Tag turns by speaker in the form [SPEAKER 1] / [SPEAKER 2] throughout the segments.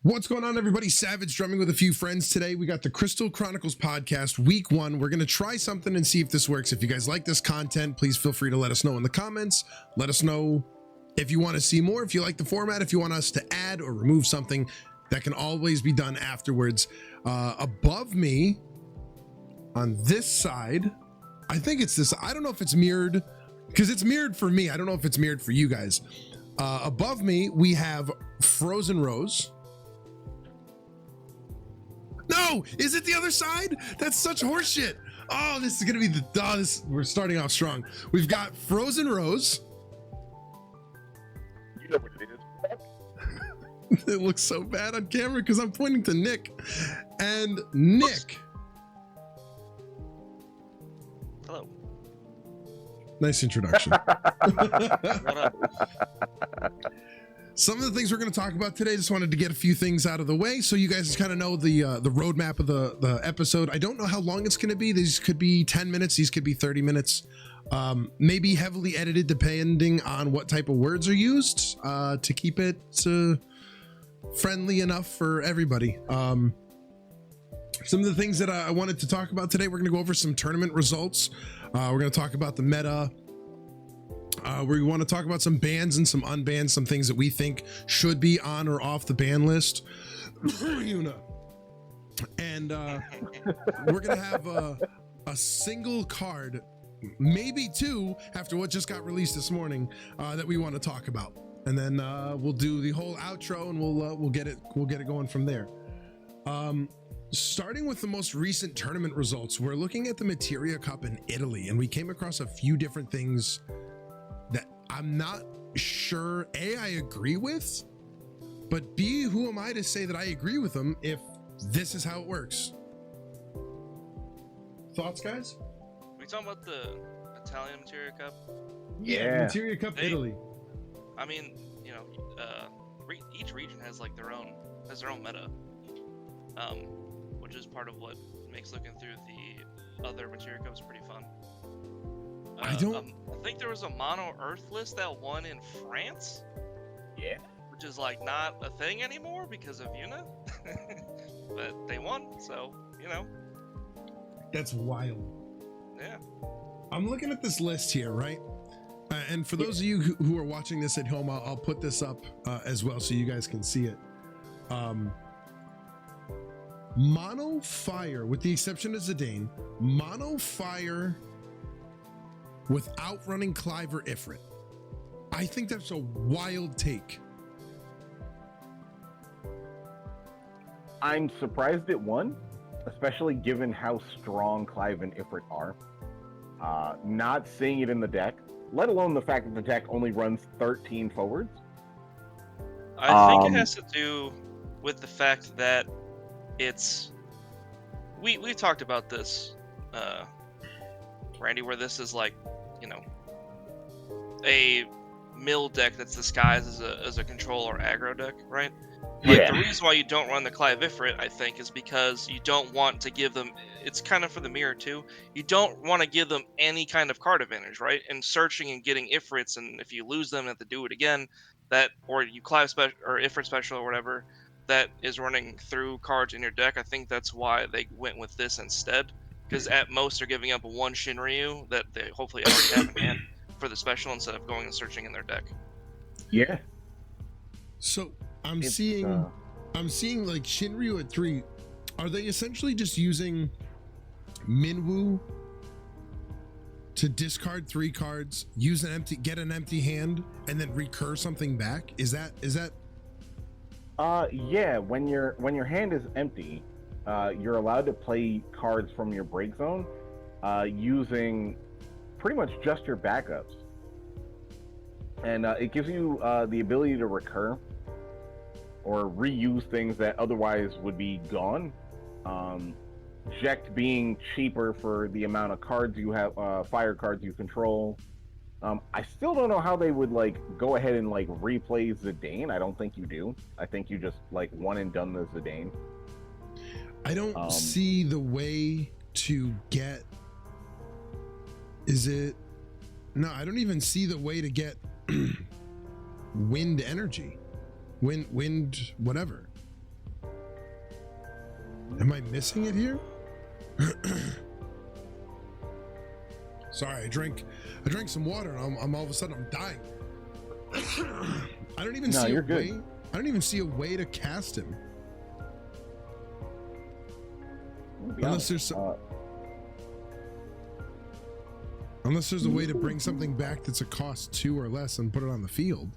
[SPEAKER 1] What's going on, everybody? Savage drumming with a few friends today. We got the Crystal Chronicles Podcast, week 1. We're going to try something and see if this works. If you guys like this content, please feel free to let us know in the comments. Let us know if you want to see more, if you like the format, if you want us to add or remove something. That can always be done afterwards. Above me, on this side, I think it's this. I don't know if it's mirrored, because it's mirrored for me. I don't know if it's mirrored for you guys. Above me, we have Frozen Rose. No, is it the other side? That's such horseshit. Oh, this is gonna be we're starting off strong. We've got Frozen Rose.
[SPEAKER 2] You know what it is.
[SPEAKER 1] It looks so bad on camera because I'm pointing to Nick. And Nick.
[SPEAKER 3] Hello.
[SPEAKER 1] Nice introduction.
[SPEAKER 3] What up?
[SPEAKER 1] Some of the things we're going to talk about today, just wanted to get a few things out of the way so you guys kind of know the roadmap of the episode. I don't know how long it's going to be. These could be 10 minutes. These could be 30 minutes. Maybe heavily edited depending on what type of words are used to keep it friendly enough for everybody. Some of the things that I wanted to talk about today, we're going to go over some tournament results. We're going to talk about the meta. We want to talk about some bans and some unbans, some things that we think should be on or off the ban list. Yuna. And we're going to have a single card, maybe two, after what just got released this morning, that we want to talk about. And then we'll do the whole outro and we'll get it going from there. Starting with the most recent tournament results, we're looking at the Materia Cup in Italy, and we came across a few different things that I'm not sure A, I agree with, but B, who am I to say that I agree with them if this is how it works? Thoughts, guys?
[SPEAKER 3] We talking about the Italian Materia Cup?
[SPEAKER 1] Yeah. Materia Cup Italy.
[SPEAKER 3] I mean, you know, each region has like their own meta, which is part of what makes looking through the other Materia Cups pretty fun. I think there was a mono Earth list that won in France.
[SPEAKER 2] Yeah.
[SPEAKER 3] Which is like not a thing anymore because of Yuna. But they won, so you know.
[SPEAKER 1] That's wild.
[SPEAKER 3] Yeah.
[SPEAKER 1] I'm looking at this list here, right? And for those of you who are watching this at home, I'll put this up as well so you guys can see it. Mono Fire, with the exception of Zidane, Mono Fire without running Clive or Ifrit. I think that's a wild take.
[SPEAKER 2] I'm surprised it won, especially given how strong Clive and Ifrit are. Not seeing it in the deck, let alone the fact that the deck only runs 13 forwards.
[SPEAKER 3] I think it has to do with the fact that it's... We talked about this, Randy, where this is like, you know, a mill deck that's disguised as a control or aggro deck, right? Like,
[SPEAKER 2] Yeah.
[SPEAKER 3] the reason why you don't run the Clive Ifrit, I think, is because you don't want to give them, it's kind of for the mirror too, you don't want to give them any kind of card advantage, right? And searching and getting Ifrits, and if you lose them and have to do it again, or you Clive special or Ifrit special or whatever, that is running through cards in your deck. I think that's why they went with this instead, because at most they're giving up one Shinryu that they hopefully already have in hand for the special instead of going and searching in their deck.
[SPEAKER 2] Yeah.
[SPEAKER 1] So I'm seeing like Shinryu at 3. Are they essentially just using Minwoo to discard 3 cards, get an empty hand, and then recur something back? Is that?
[SPEAKER 2] Yeah. When your hand is empty, you're allowed to play cards from your break zone, using pretty much just your backups, and it gives you the ability to recur or reuse things that otherwise would be gone. Ject being cheaper for the amount of cards you have, fire cards you control. I still don't know how they would like go ahead and like replay Zidane. I don't think you do. I think you just like one and done the Zidane.
[SPEAKER 1] I don't see the way to get. No, I don't even see the way to get wind energy. Wind, whatever. Am I missing it here? Sorry, I drank some water and I'm all of a sudden I'm dying. I don't even see
[SPEAKER 2] you're
[SPEAKER 1] a
[SPEAKER 2] good.
[SPEAKER 1] way. I don't even see a way to cast him. Unless there's a way to bring something back that's a cost 2 or less and put it on the field.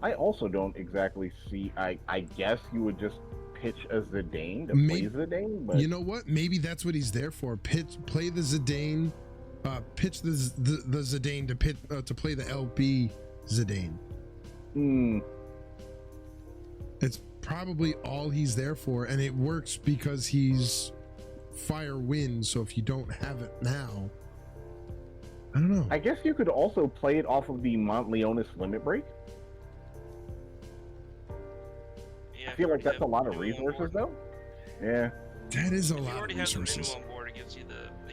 [SPEAKER 2] I also don't exactly see. I guess you would just pitch a Zidane to play Zidane, but
[SPEAKER 1] you know what? Maybe that's what he's there for. Play the Zidane, pitch the Zidane to play the LB Zidane. It's probably all he's there for, and it works because he's fire wind. So if you don't have it now, I don't know.
[SPEAKER 2] I guess you could also play it off of the Montleonis limit break.
[SPEAKER 3] Yeah,
[SPEAKER 2] I feel like that's a lot of resources, though. Yeah,
[SPEAKER 1] that is a
[SPEAKER 3] if
[SPEAKER 1] lot
[SPEAKER 3] you already
[SPEAKER 1] of resources.
[SPEAKER 3] Have the Minu on board, it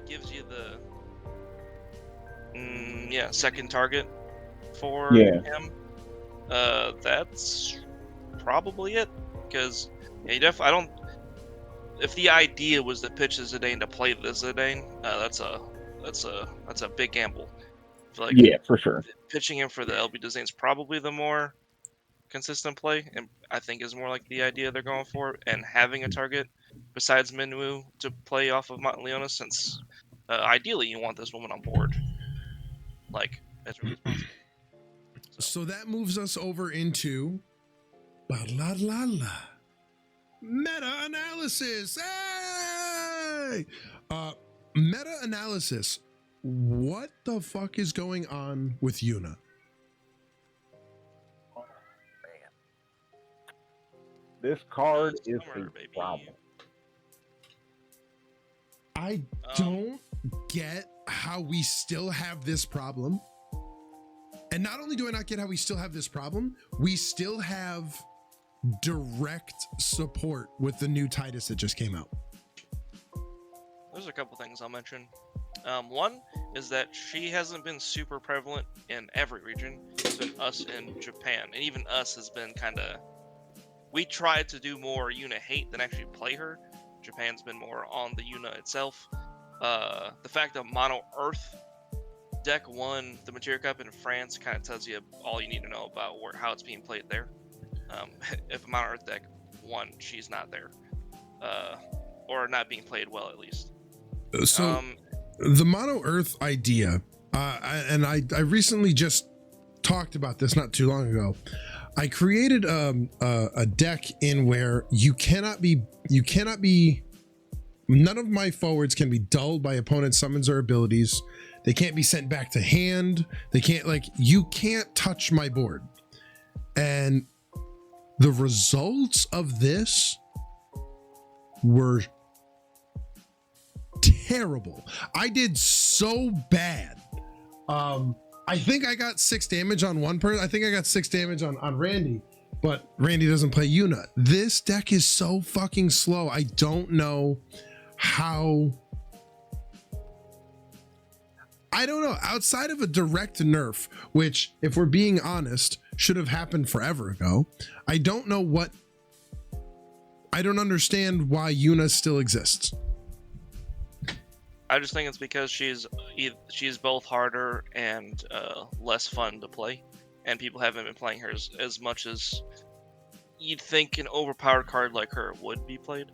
[SPEAKER 3] gives you the second target for him. That's probably it, because you definitely. I don't. If the idea was to pitch the Zidane to play the Zidane, that's a big gamble. I feel like
[SPEAKER 2] yeah, for sure.
[SPEAKER 3] Pitching him for the LB Zidane is probably the more consistent play, and I think is more like the idea they're going for. And having a target besides Minwoo to play off of Montleonis, since ideally you want this woman on board, like as early as possible.
[SPEAKER 1] So that moves us over into meta-analysis. Hey! Meta-analysis. What the fuck is going on with Yuna?
[SPEAKER 2] Oh, man. This card is
[SPEAKER 3] Summer,
[SPEAKER 2] a
[SPEAKER 3] baby.
[SPEAKER 2] problem.
[SPEAKER 1] I don't get how we still have this problem. And not only do I not get how we still have this problem, we still have direct support with the new Titus that just came out.
[SPEAKER 3] There's a couple things I'll mention. One is that she hasn't been super prevalent in every region. It's been us in Japan, and even us has been kind of. We tried to do more Yuna hate than actually play her. Japan's been more on the Yuna itself. The fact that Mono Earth deck won the Materia Cup in France kind of tells you all you need to know about how it's being played there. If a Mono Earth deck won, she's not there, or not being played well at least.
[SPEAKER 1] So the Mono Earth idea, I recently just talked about this not too long ago. I created a deck in where you cannot be. None of my forwards can be dulled by opponent summons or abilities. They can't be sent back to hand. They can't you can't touch my board. And the results of this were terrible. I did so bad. I think I got 6 damage on one person. I think I got 6 damage on Randy, but Randy doesn't play Yuna. This deck is so fucking slow. I don't know how. I don't know. Outside of a direct nerf, which, if we're being honest, should have happened forever ago, I don't know what. I don't understand why Yuna still exists.
[SPEAKER 3] I just think it's because she's both harder and less fun to play, and people haven't been playing her as much as you'd think an overpowered card like her would be played.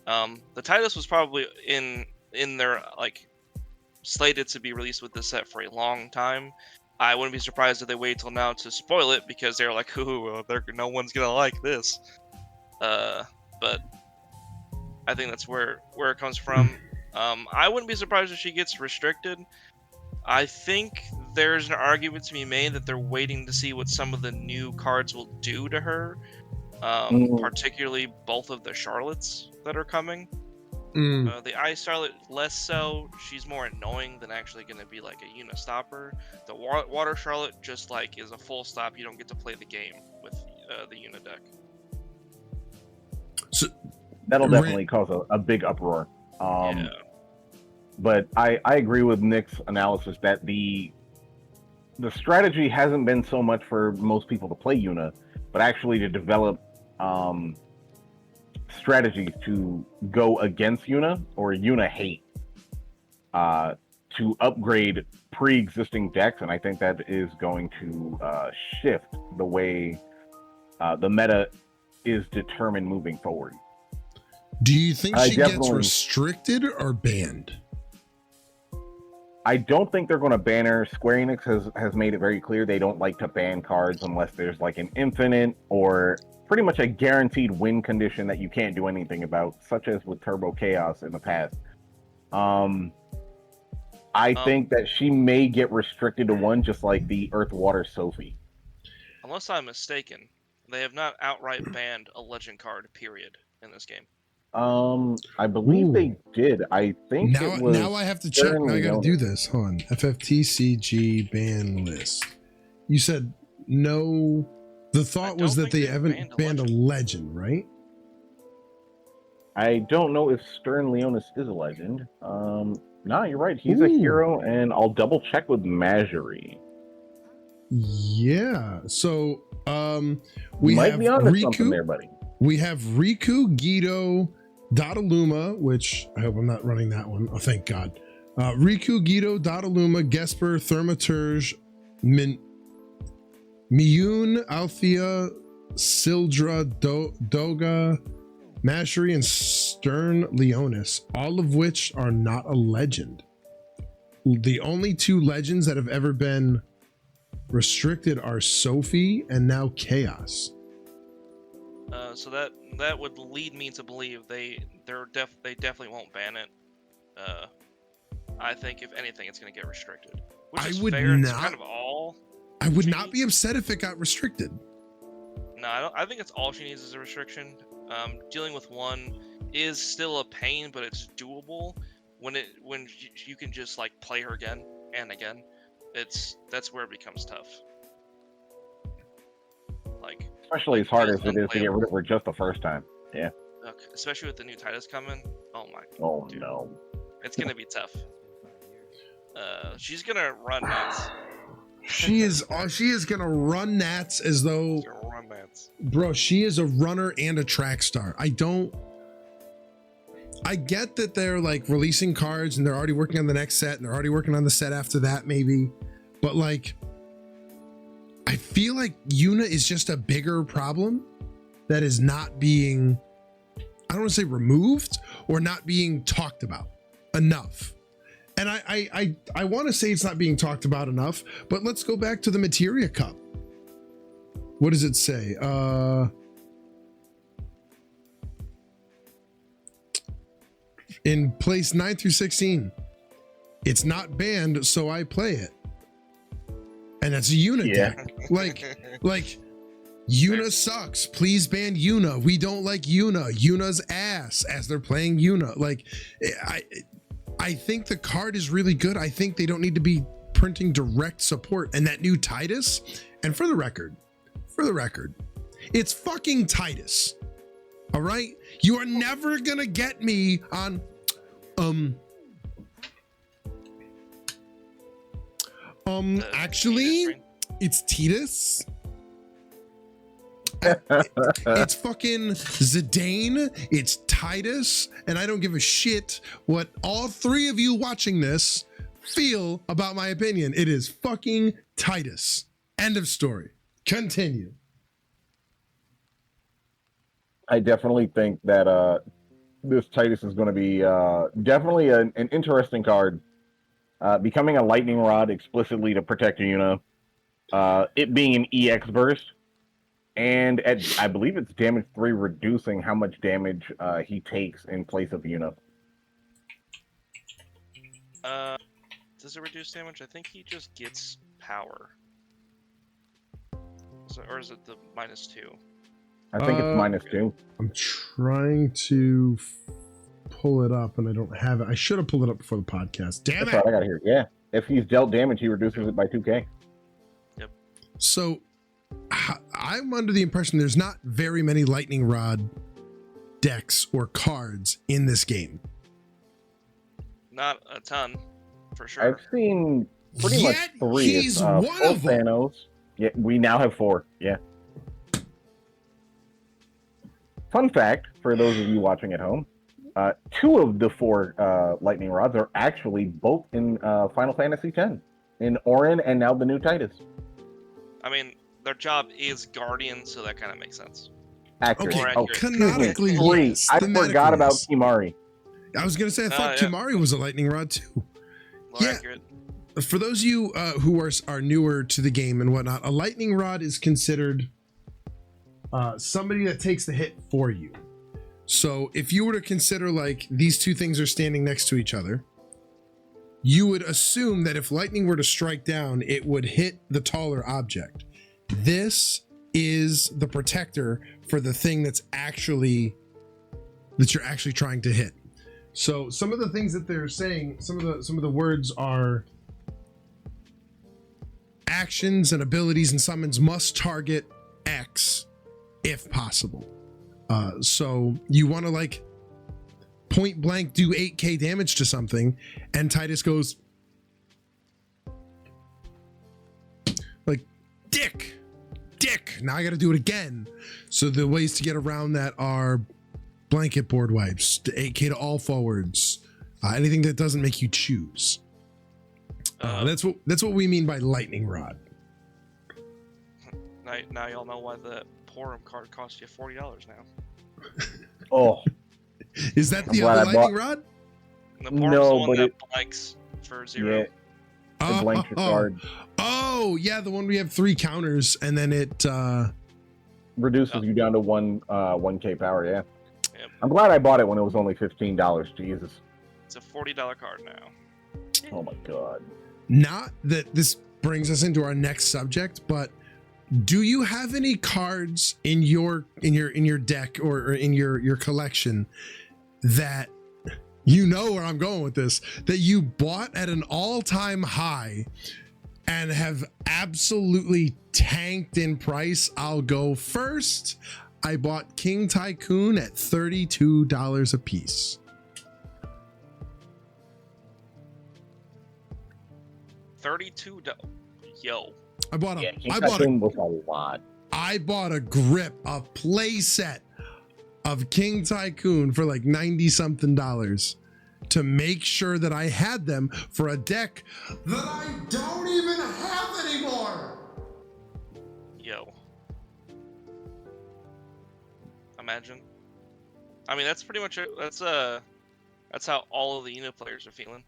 [SPEAKER 3] The Titus was probably in their slated to be released with this set for a long time. I wouldn't be surprised if they wait till now to spoil it, because they're like, ooh, no one's gonna like this. But I think that's where it comes from. I wouldn't be surprised if she gets restricted. I think there's an argument to be made that they're waiting to see what some of the new cards will do to her, particularly both of the Charlottes that are coming. The Ice Charlotte, less so. She's more annoying than actually going to be like a Yuna stopper. The Water Charlotte just is a full stop. You don't get to play the game with the Yuna deck.
[SPEAKER 1] So
[SPEAKER 2] that'll definitely cause a big uproar.
[SPEAKER 3] Yeah.
[SPEAKER 2] But I agree with Nick's analysis that the the strategy hasn't been so much for most people to play Yuna, but actually to develop strategies to go against Yuna or Yuna hate, to upgrade pre-existing decks, and I think that is going to shift the way the meta is determined moving forward.
[SPEAKER 1] Do you think she gets restricted or banned?
[SPEAKER 2] I don't think they're going to ban her. Square Enix has made it very clear they don't like to ban cards unless there's like an infinite or pretty much a guaranteed win condition that you can't do anything about, such as with Turbo Chaos in the past. I think that she may get restricted to one, just like the Earth Water Sophie.
[SPEAKER 3] Unless I'm mistaken, they have not outright banned a legend card, period, in this game.
[SPEAKER 2] I believe they did. I think
[SPEAKER 1] now,
[SPEAKER 2] it was.
[SPEAKER 1] Now I have to check. Now I got to do this. Hold on. FFTCG ban list. You said no. The thought was that they haven't banned a legend, right?
[SPEAKER 2] I don't know if Stern Leonis is a legend. No, you're right. He's a hero, and I'll double check with Majory.
[SPEAKER 1] Yeah. So we
[SPEAKER 2] might
[SPEAKER 1] have
[SPEAKER 2] be onto
[SPEAKER 1] Riku
[SPEAKER 2] something there, buddy.
[SPEAKER 1] We have Riku, Guido, Dodaluma, which I hope I'm not running that one. Oh, thank God. Riku, Guido, Dodaluma, Gesper, Thaumaturge, Miyun, Althea, Sildra, Doga, Mashery, and Stern Leonis, all of which are not a legend. The only two legends that have ever been restricted are Sophie and now Chaos.
[SPEAKER 3] So that would lead me to believe they definitely won't ban it. I think if anything, it's going to get restricted. Which is fair. It's kind of all.
[SPEAKER 1] I would not be upset if it got restricted.
[SPEAKER 3] No, I think it's all she needs is a restriction. Dealing with one is still a pain, but it's doable. When you can just like play her again and again, that's where it becomes tough. Like
[SPEAKER 2] especially as hard as it is to get rid of her just the first time. Yeah.
[SPEAKER 3] Look, especially with the new Titus coming. Oh my.
[SPEAKER 2] Oh
[SPEAKER 3] dude.
[SPEAKER 2] No.
[SPEAKER 3] It's gonna be tough. She's gonna run nuts.
[SPEAKER 1] She is gonna run Nats as though.
[SPEAKER 3] Run Nats.
[SPEAKER 1] Bro, she is a runner and a track star. I get that they're like releasing cards and they're already working on the next set and they're already working on the set after that maybe, but like I feel like Yuna is just a bigger problem that is not being, I don't want to say removed, or not being talked about enough. And I want to say it's not being talked about enough, but let's go back to the Materia Cup. What does it say? In place 9 through 16, it's not banned, so I play it. And that's a Yuna deck. Like Yuna sucks. Please ban Yuna. We don't like Yuna. Yuna's ass as they're playing Yuna. Like, I think the card is really good. I think they don't need to be printing direct support. And that new Titus, and for the record, it's fucking Titus. All right? You are never gonna get me on actually it's Titus. It's fucking Zidane, it's Titus, and I don't give a shit what all three of you watching this feel about my opinion. It is fucking Titus. End of story. Continue.
[SPEAKER 2] I definitely think that this Titus is going to be definitely an interesting card. Becoming a lightning rod explicitly to protect Yuna. It being an EX burst. And I believe it's damage 3, reducing how much damage he takes in place of Yuna.
[SPEAKER 3] Does it reduce damage? I think he just gets power. Or is it the -2?
[SPEAKER 2] I think it's -2.
[SPEAKER 1] I'm trying to pull it up and I don't have it. I should have pulled it up before the podcast. Damn
[SPEAKER 2] That's
[SPEAKER 1] it!
[SPEAKER 2] all I got here. Yeah, if he's dealt damage, he reduces it by 2k.
[SPEAKER 3] Yep.
[SPEAKER 1] So I'm under the impression there's not very many lightning rod decks or cards in this game.
[SPEAKER 3] Not a ton, for sure.
[SPEAKER 2] I've seen pretty much
[SPEAKER 1] Yet
[SPEAKER 2] 3.
[SPEAKER 1] he's
[SPEAKER 2] It's,
[SPEAKER 1] one
[SPEAKER 2] full
[SPEAKER 1] of them.
[SPEAKER 2] Thanos. Yeah, we now have 4. Yeah. Fun fact for those of you watching at home: 2 of the 4 lightning rods are actually both in Final Fantasy X, in Orin and now the new Titus.
[SPEAKER 3] I mean, their job is Guardian, so that kind of makes sense.
[SPEAKER 2] Accurate.
[SPEAKER 3] More
[SPEAKER 2] Oh,
[SPEAKER 3] accurate.
[SPEAKER 1] Canonically,
[SPEAKER 2] 3.
[SPEAKER 1] yes.
[SPEAKER 2] I
[SPEAKER 1] Thematically,
[SPEAKER 2] forgot about
[SPEAKER 1] yes.
[SPEAKER 2] Kimari.
[SPEAKER 1] I was gonna say I thought
[SPEAKER 3] yeah.
[SPEAKER 1] Kimari was a lightning rod too.
[SPEAKER 3] More
[SPEAKER 1] Yeah.
[SPEAKER 3] accurate.
[SPEAKER 1] For those of you who are newer to the game and whatnot, a lightning rod is considered somebody that takes the hit for you. So if you were to consider like these two things are standing next to each other, you would assume that if lightning were to strike down, it would hit the taller object. This is the protector for the thing that you're actually trying to hit. So some of the things that they're saying, some of the words are actions and abilities and summons must target X if possible. So you want to like point blank do 8k damage to something, and Titus goes like dick. Now I got to do it again. So the ways to get around that are blanket board wipes, to 8k to all forwards, anything that doesn't make you choose. That's what we mean by lightning rod.
[SPEAKER 3] Now y'all know why the Porum card costs you $40 now.
[SPEAKER 2] Oh,
[SPEAKER 1] Is that the
[SPEAKER 2] glad
[SPEAKER 1] other
[SPEAKER 2] I
[SPEAKER 1] lightning
[SPEAKER 2] bought-
[SPEAKER 1] rod?
[SPEAKER 3] The Porum's
[SPEAKER 2] No,
[SPEAKER 3] the one
[SPEAKER 2] but
[SPEAKER 3] that
[SPEAKER 2] it-
[SPEAKER 3] blanks for 0.
[SPEAKER 2] yeah. The blank your card
[SPEAKER 1] Oh, yeah, the one we have 3 counters and then it
[SPEAKER 2] reduces you down to 1k power. Yeah.
[SPEAKER 3] Yep.
[SPEAKER 2] I'm glad I bought it when it was only $15. Jesus.
[SPEAKER 3] It's a $40 card now.
[SPEAKER 2] Oh my god.
[SPEAKER 1] not that this brings us into our next subject, but do you have any cards in your deck or in your collection that you know where I'm going with this, that you bought at an all-time high and have absolutely tanked in price? I'll go first. I bought King Tycoon at $32 a piece.
[SPEAKER 3] $32. Yo.
[SPEAKER 1] I bought
[SPEAKER 2] King
[SPEAKER 1] a
[SPEAKER 2] Tycoon was a lot.
[SPEAKER 1] I bought a grip, a play set of King Tycoon for like 90 something dollars to make sure that I had them for a deck that I don't even have anymore.
[SPEAKER 3] Yo. Imagine. I mean, that's pretty much it. That's how all of the Yuna players are feeling.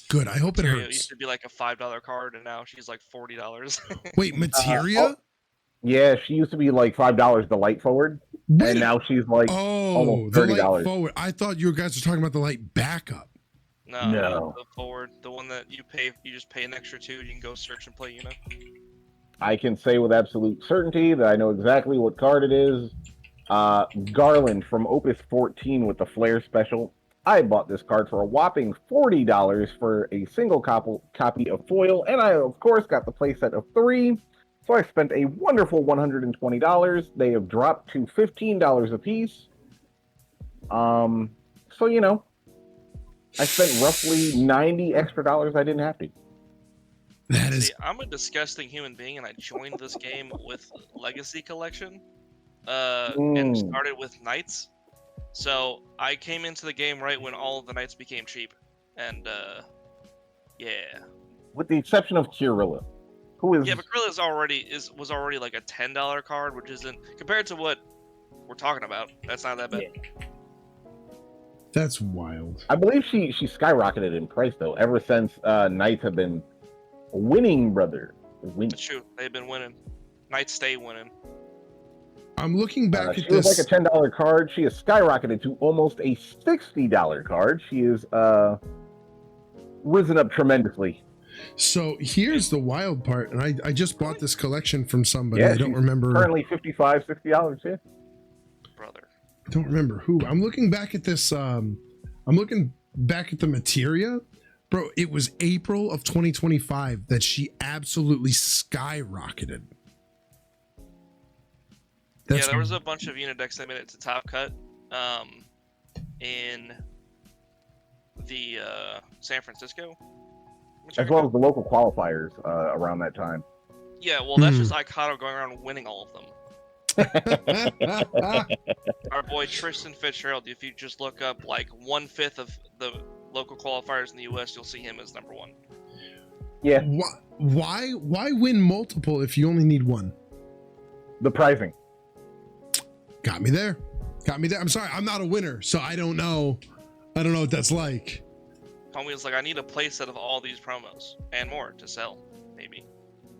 [SPEAKER 1] Good. I hope it
[SPEAKER 3] Materia
[SPEAKER 1] hurts.
[SPEAKER 3] used to be like a $5 card, and now she's like $40.
[SPEAKER 1] Wait, Materia?
[SPEAKER 2] Yeah, she used to be like $5 the light forward,
[SPEAKER 1] Wait
[SPEAKER 2] and
[SPEAKER 1] a-
[SPEAKER 2] now she's like almost
[SPEAKER 1] the light
[SPEAKER 2] $30.
[SPEAKER 1] forward. I thought you guys were talking about the light backup.
[SPEAKER 2] No.
[SPEAKER 3] The forward, the one that you just pay an extra $2, you can go search and play Yuna.
[SPEAKER 2] I can say with absolute certainty that I know exactly what card it is. Garland from Opus 14 with the Flare special. I bought this card for a whopping $40 for a single copy of foil, and I, of course, got the playset of 3. So I spent a wonderful $120. They have dropped to $15 a piece. So, you know, I spent roughly $90 extra I didn't have to.
[SPEAKER 1] That is
[SPEAKER 3] See, I'm a disgusting human being, and I joined this game with Legacy Collection, and started with Knights. So I came into the game right when all of the Knights became cheap, and yeah.
[SPEAKER 2] With the exception of Kirilla, who is...
[SPEAKER 3] Yeah, but Krilla's was already like a $10 card, which isn't compared to what we're talking about. That's not that bad.
[SPEAKER 2] Yeah.
[SPEAKER 1] that's wild.
[SPEAKER 2] I believe she skyrocketed in price, though, ever since Knights have been winning, brother. Winning.
[SPEAKER 3] It's true. They've been winning. Knights stay winning.
[SPEAKER 1] I'm looking back
[SPEAKER 2] She
[SPEAKER 1] at
[SPEAKER 2] was
[SPEAKER 1] this.
[SPEAKER 2] like a $10 card. She has skyrocketed to almost a $60 card. She is risen up tremendously.
[SPEAKER 1] So here's the wild part, and I just bought this collection from somebody.
[SPEAKER 2] Yeah,
[SPEAKER 1] I don't
[SPEAKER 2] she's
[SPEAKER 1] remember.
[SPEAKER 2] Currently $55, $60. Yeah.
[SPEAKER 3] Brother.
[SPEAKER 1] I don't remember who. I'm looking back at this. I'm looking back at the materia, bro. It was April of 2025 that she absolutely skyrocketed.
[SPEAKER 3] Yeah, there was a bunch of Yuna decks that made it to top cut in the San Francisco
[SPEAKER 2] as well as the local qualifiers around that time.
[SPEAKER 3] Yeah, well, that's just Icado going around winning all of them. Our boy Tristan Fitzgerald, if you just look up like 1/5 of the local qualifiers in the US, you'll see him as number 1.
[SPEAKER 2] Yeah.
[SPEAKER 1] Why win multiple if you only need one?
[SPEAKER 2] The pricing.
[SPEAKER 1] Got me there. I'm sorry, I'm not a winner, so I don't know what that's like.
[SPEAKER 3] Homie was like, I need a playset of all these promos and more to sell, maybe.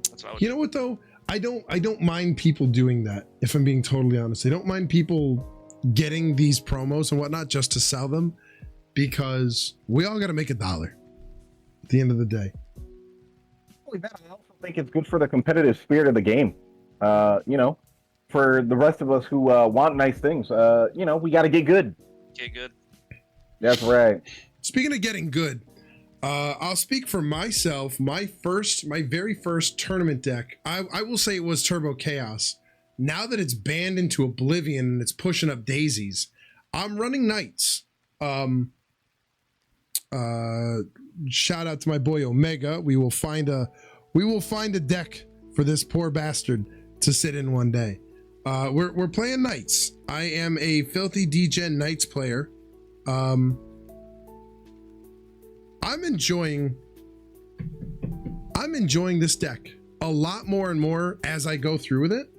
[SPEAKER 3] That's what I would
[SPEAKER 1] You know what though? I don't mind people doing that, if I'm being totally honest. I don't mind people getting these promos and whatnot just to sell them, because we all got to make $1 at the end of the day.
[SPEAKER 2] I also think it's good for the competitive spirit of the game. For the rest of us who want nice things, we got to get good.
[SPEAKER 3] Get good.
[SPEAKER 2] That's right.
[SPEAKER 1] Speaking of getting good, I'll speak for myself. My very first tournament deck, I will say it was Turbo Chaos. Now that it's banned into Oblivion and it's pushing up daisies, I'm running Knights. Shout out to my boy Omega. We will find a deck for this poor bastard to sit in one day. We're playing Knights. I am a filthy D-Gen Knights player. I'm enjoying this deck a lot more and more as I go through with it,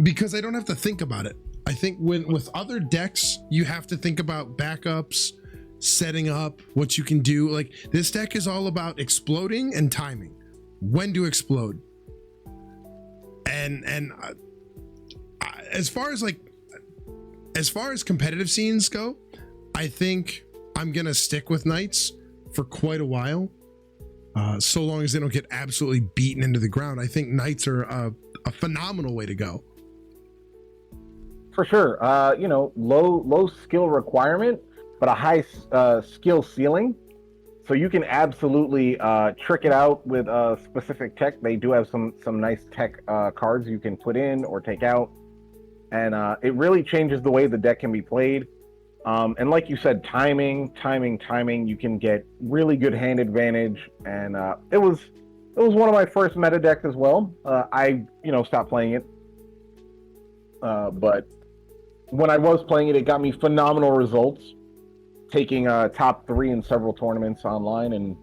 [SPEAKER 1] because I don't have to think about it. I think with other decks, you have to think about backups, setting up what you can do. Like, this deck is all about exploding and timing, when to explode. And as far as competitive scenes go, I think I'm gonna stick with Knights for quite a while, so long as they don't get absolutely beaten into the ground. I think Knights are a phenomenal way to go.
[SPEAKER 2] For sure. Low skill requirement, but a high skill ceiling. So you can absolutely trick it out with specific tech. They do have some nice tech cards you can put in or take out. And it really changes the way the deck can be played. And like you said, timing. You can get really good hand advantage. And it was one of my first meta decks as well. I stopped playing it. But when I was playing it, it got me phenomenal results. Taking top 3 in several tournaments online and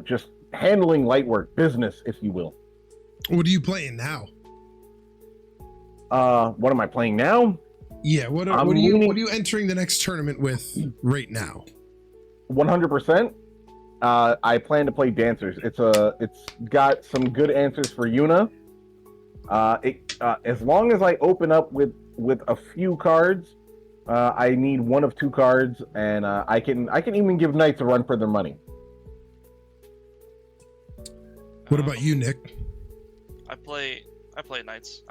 [SPEAKER 2] just handling light work business, if you will.
[SPEAKER 1] What are you playing now?
[SPEAKER 2] What am I playing now?
[SPEAKER 1] Yeah, what are you entering the next tournament with right now?
[SPEAKER 2] 100%. I plan to play Dancers. It's got some good answers for Yuna. As long as I open up with a few cards. I need one of 2 cards, and I can even give Knights a run for their money.
[SPEAKER 1] What about you, Nick?
[SPEAKER 3] I play Knights.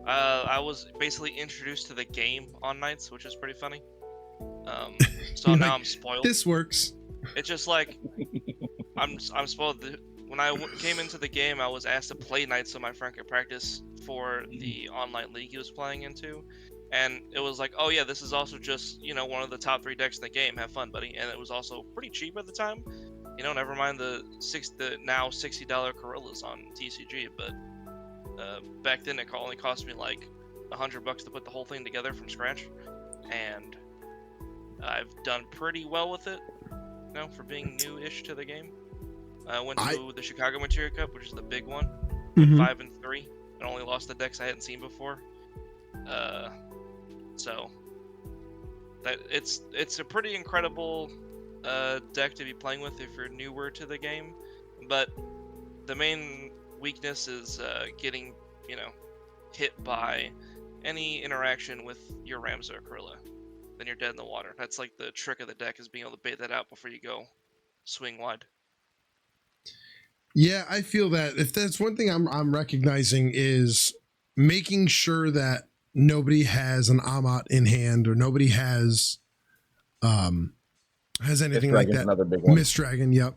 [SPEAKER 3] I was basically introduced to the game on Knights, which is pretty funny. So now I'm spoiled.
[SPEAKER 1] This works.
[SPEAKER 3] It's just like I'm spoiled. When I came into the game, I was asked to play Knights so my friend could practice for the online league he was playing into. And it was like, oh yeah, this is also just, one of the top 3 decks in the game. Have fun, buddy. And it was also pretty cheap at the time. Never mind the now $60 Corollas on TCG. But back then it only cost me like $100 to put the whole thing together from scratch. And I've done pretty well with it, for being new-ish to the game. I went to the Chicago Material Cup, which is the big one, 5-3, and only lost the decks I hadn't seen before. So that it's a pretty incredible deck to be playing with if you're newer to the game, but the main weakness is getting hit by any interaction with your Ramza or Corilla. Then you're dead in the water. That's like the trick of the deck, is being able to bait that out before you go swing wide.
[SPEAKER 1] Yeah, I feel that if that's one thing I'm recognizing is making sure that nobody has an Amat in hand, or nobody has anything like that.
[SPEAKER 2] Another big one.
[SPEAKER 1] Mist Dragon, yep.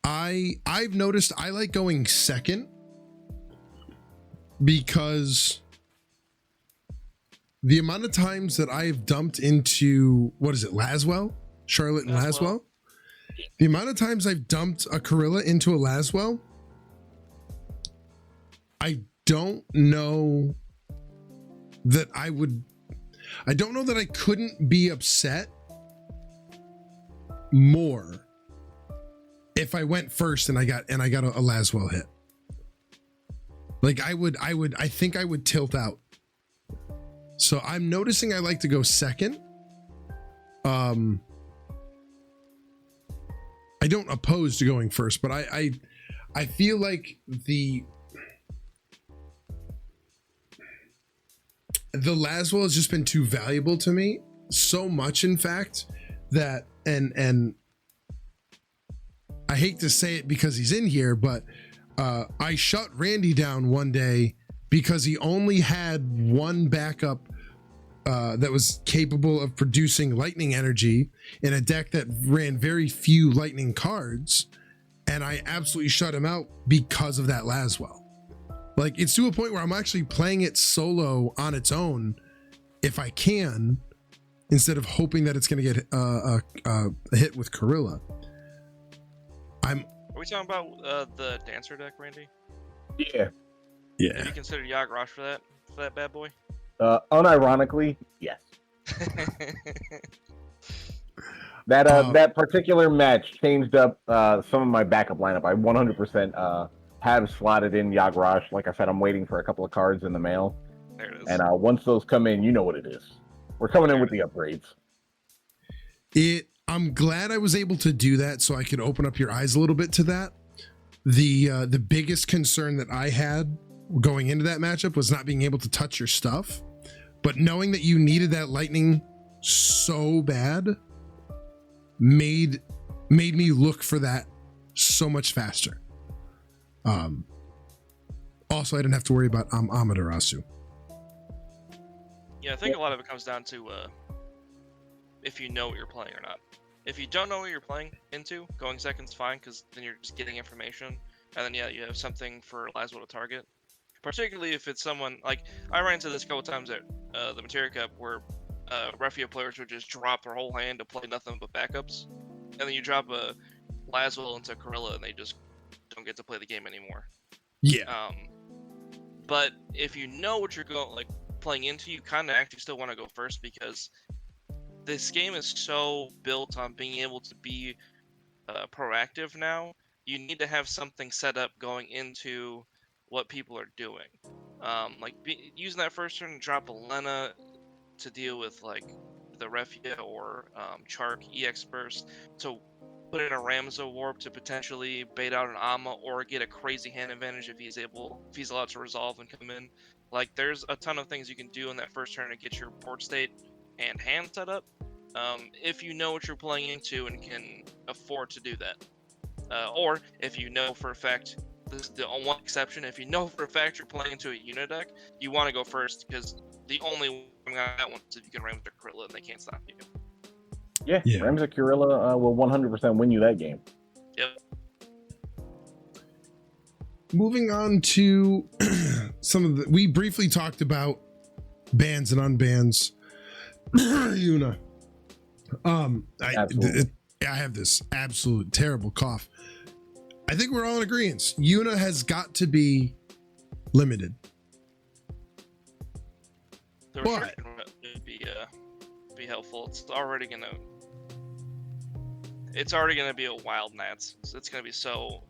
[SPEAKER 1] I've noticed I like going second because the amount of times that I've dumped into Laswell, Charlotte and Laswell. The amount of times I've dumped a Corilla into a Laswell, I don't know that I don't know that I couldn't be upset more if I went first and I got a Laswell hit. Like I think I would tilt out. So I'm noticing I like to go second. I don't oppose to going first, but I feel like the Laswell has just been too valuable to me, so much in fact that and I hate to say it because he's in here, but I shut Randy down one day because he only had one backup that was capable of producing lightning energy in a deck that ran very few lightning cards, and I absolutely shut him out because of that Laswell. Like, it's to a point where I'm actually playing it solo on its own if I can, instead of hoping that it's going to get a hit with Corilla.
[SPEAKER 3] Are we talking about the Dancer deck, Randy?
[SPEAKER 2] Yeah.
[SPEAKER 3] Have you considered Yagrosh for that bad boy?
[SPEAKER 2] Unironically, yes. That particular match changed up some of my backup lineup. I 100% have slotted in Yagrosh. Like I said, I'm waiting for a couple of cards in the mail.
[SPEAKER 3] There it is.
[SPEAKER 2] And once those come in, you know what it is. We're coming in with the upgrades.
[SPEAKER 1] I'm glad I was able to do that so I could open up your eyes a little bit to that. The biggest concern that I had going into that matchup was not being able to touch your stuff, but knowing that you needed that lightning so bad made me look for that so much faster. Also, I didn't have to worry about Amaterasu.
[SPEAKER 3] Yeah, I think a lot of it comes down to if you know what you're playing or not. If you don't know what you're playing into, going second's fine, because then you're just getting information, and then you have something for Laswell to target. Particularly if it's someone like I ran into this a couple times at the Materia Cup, where Refio players would just drop their whole hand to play nothing but backups, and then you drop a Laswell into Corilla, and they just don't get to play the game anymore.
[SPEAKER 1] Yeah.
[SPEAKER 3] But if you know what you're playing into, you kind of actually still want to go first, because this game is so built on being able to be proactive now. You need to have something set up going into what people are doing. Using that first turn to drop a Lena to deal with like the Refia or Chark EX burst, to put in a Ramzo warp to potentially bait out an Ama or get a crazy hand advantage if he's allowed to resolve and come in. Like, there's a ton of things you can do in that first turn to get your board state and hand set up, if you know what you're playing into and can afford to do that. Or if you know for a fact, this is the one exception, if you know for a fact you're playing into a Yuna deck, you want to go first, because the only way on that one is if you can Ramza Corilla and they can't stop you.
[SPEAKER 2] Yeah. Ramza Corilla will 100% win you that game.
[SPEAKER 3] Yep.
[SPEAKER 1] Moving on to we briefly talked about bans and unbans. Yuna. I have this absolute terrible cough. I think we're all in agreement. Yuna has got to be limited.
[SPEAKER 3] The restriction would be helpful. It's already gonna be a wild Nats. It's gonna be so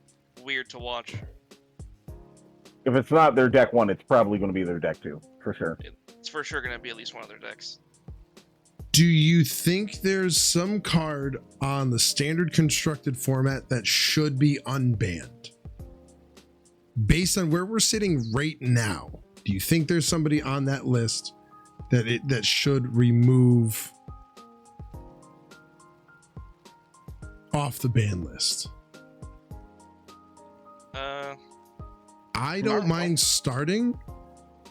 [SPEAKER 3] weird to watch.
[SPEAKER 2] If it's not their deck one, it's probably going to be their deck two, for sure.
[SPEAKER 3] It's for sure going to be at least one of their decks.
[SPEAKER 1] Do you think there's some card on the standard constructed format that should be unbanned? Based on where we're sitting right now, do you think there's somebody on that list that should remove off the ban list? I don't mind starting.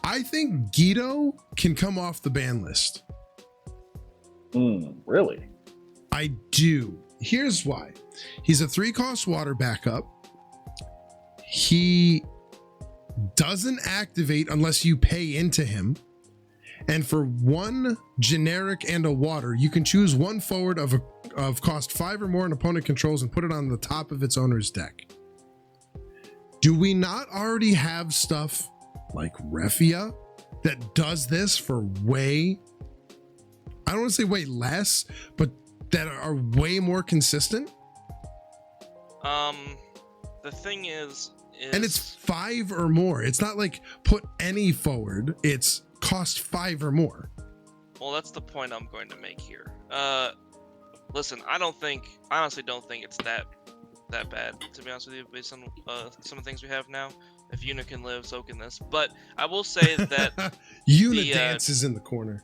[SPEAKER 1] I think Guido can come off the ban list.
[SPEAKER 2] Really?
[SPEAKER 1] I do. Here's why. He's a 3-cost water backup. He doesn't activate unless you pay into him. And for one generic and a water, you can choose one forward of of cost 5 or more an opponent controls and put it on the top of its owner's deck. Do we not already have stuff like Refia that does this for way, I don't want to say way less, but that are way more consistent?
[SPEAKER 3] The thing is
[SPEAKER 1] and it's 5 or more. It's not like put any forward. It's cost 5 or more.
[SPEAKER 3] Well, that's the point I'm going to make here. Listen, I honestly don't think it's that bad, to be honest with you, based on some of the things we have now. If Yuna can live, so can this. But I will say that
[SPEAKER 1] Yuna dances in the corner.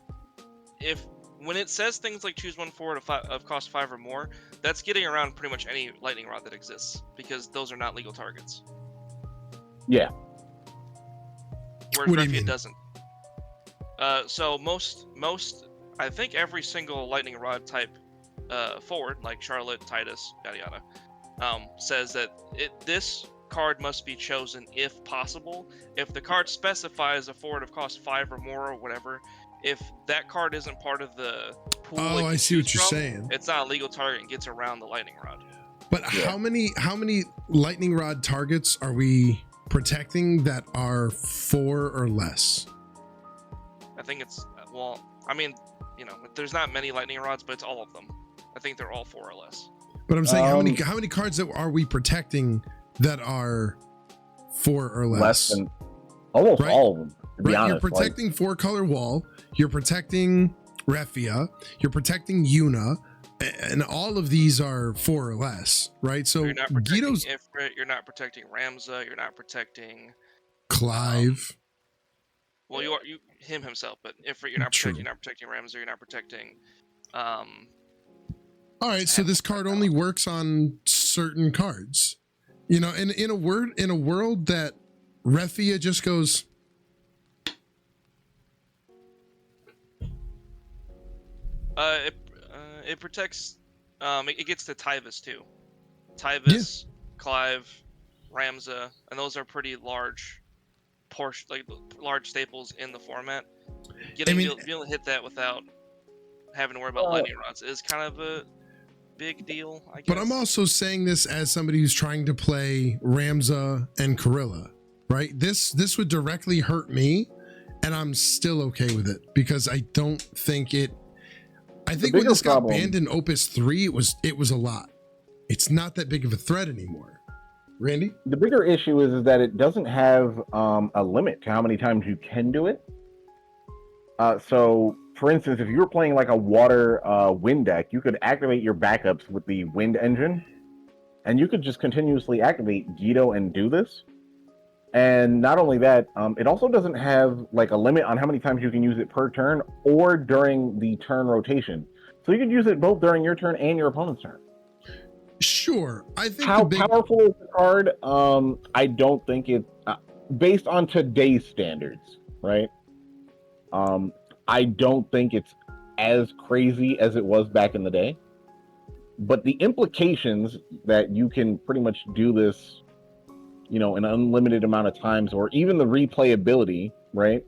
[SPEAKER 3] When it says things like choose one forward of cost 5 or more, that's getting around pretty much any lightning rod that exists, because those are not legal targets.
[SPEAKER 2] Yeah.
[SPEAKER 3] Whereas
[SPEAKER 1] What do you
[SPEAKER 3] Refia
[SPEAKER 1] mean?
[SPEAKER 3] doesn't. So most, I think every single lightning rod type forward, like Charlotte, Titus, yada yada, says that this card must be chosen if possible. If the card specifies a forward of cost 5 or more or whatever, if that card isn't part of the pool,
[SPEAKER 1] I see what you're saying.
[SPEAKER 3] It's not a legal target and gets around the lightning rod.
[SPEAKER 1] But how many lightning rod targets are we protecting that are 4 or less?
[SPEAKER 3] I think it's there's not many lightning rods, but it's all of them. I think they're all 4 or less.
[SPEAKER 1] But I'm saying how many cards that are we protecting that are 4 or less?
[SPEAKER 2] Less than almost all of them. To be honest,
[SPEAKER 1] you're protecting 4-color wall. You're protecting Refia. You're protecting Yuna, and all of these are 4 or less, right? So
[SPEAKER 3] you're not protecting
[SPEAKER 1] Guido's
[SPEAKER 3] Ifrit, you're not protecting Ramza, you're not protecting
[SPEAKER 1] Clive.
[SPEAKER 3] Well, you are him himself, but Ifrit, you're not
[SPEAKER 1] True.
[SPEAKER 3] protecting. You're not protecting Ramza. You're not protecting.
[SPEAKER 1] All right, so this card only works on certain cards. You know, in a world that Refia just goes.
[SPEAKER 3] It protects. It gets to Tyvis too. Tyvis, Clive, Ramza, and those are pretty large portion, like large staples in the format. Being able to hit that without having to worry about lightning rods is kind of a big deal, I guess.
[SPEAKER 1] But I'm also saying this as somebody who's trying to play Ramza and Corilla, right? This would directly hurt me, and I'm still okay with it because I don't think it. I think when this got banned in Opus 3, it was a lot. It's not that big of a threat anymore. Randy?
[SPEAKER 2] The bigger issue is that it doesn't have a limit to how many times you can do it. So, for instance, if you were playing like a water wind deck, you could activate your backups with the wind engine, and you could just continuously activate Guido and do this. And not only that, it also doesn't have like a limit on how many times you can use it per turn or during the turn rotation. So you could use it both during your turn and your opponent's turn.
[SPEAKER 1] Sure. I think
[SPEAKER 2] how powerful is the card? I don't think it, based on today's standards, right? I don't think it's as crazy as it was back in the day. But the implications that you can pretty much do this, you know, an unlimited amount of times, or even the replayability, right?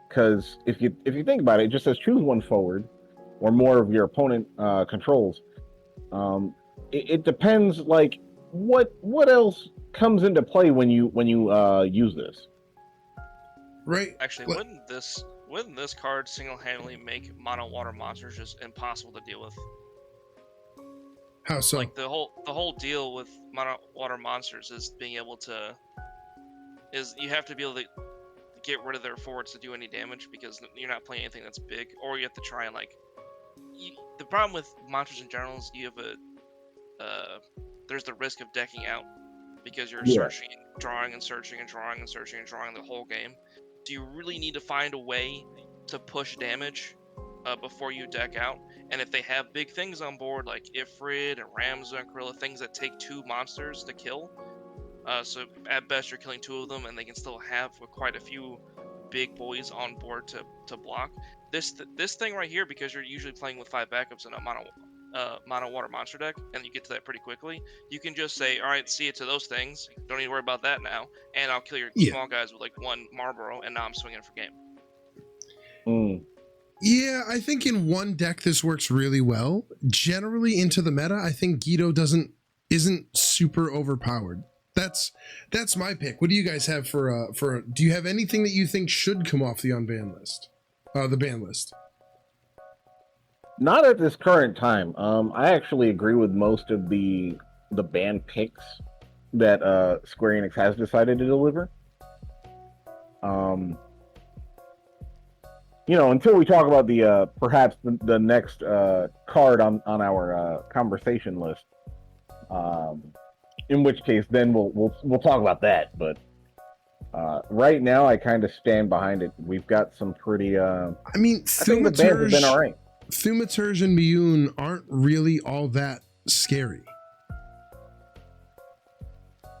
[SPEAKER 2] Because if you think about it, it just says choose one forward or more of your opponent controls. It depends, like what else comes into play when you use this.
[SPEAKER 1] Right.
[SPEAKER 3] Actually, wouldn't this card single-handedly make mono water monsters just impossible to deal with?
[SPEAKER 1] How so?
[SPEAKER 3] Like the whole deal with mono water monsters is you have to be able to get rid of their forwards to do any damage because you're not playing anything that's big, or you have to try and the problem with monsters in general is you have there's the risk of decking out because you're searching, drawing and searching and drawing and searching and drawing the whole game. Do you really need to find a way to push damage before you deck out? And if they have big things on board like Ifrit and Ramza and Corilla, things that take 2 monsters to kill, so at best you're killing 2 of them, and they can still have quite a few big boys on board to block. This thing right here, because you're usually playing with 5 backups in a mono water monster deck, and you get to that pretty quickly, you can just say, all right, see you to those things, don't need to worry about that now, and I'll kill your small guys with like 1 Marlboro, and now I'm swinging for game.
[SPEAKER 1] Yeah, I think in one deck this works really well. Generally into the meta, I think Guido isn't super overpowered. That's my pick. What do you guys have for do you have anything that you think should come off the unbanned list? The ban list.
[SPEAKER 2] Not at this current time. I actually agree with most of the ban picks that Square Enix has decided to deliver. Until we talk about the perhaps the next card on our conversation list, in which case then we'll talk about that. But right now, I kind of stand behind it. We've got some pretty. I think the bans have been all right.
[SPEAKER 1] Thaumaturge and Miyun aren't really all that scary.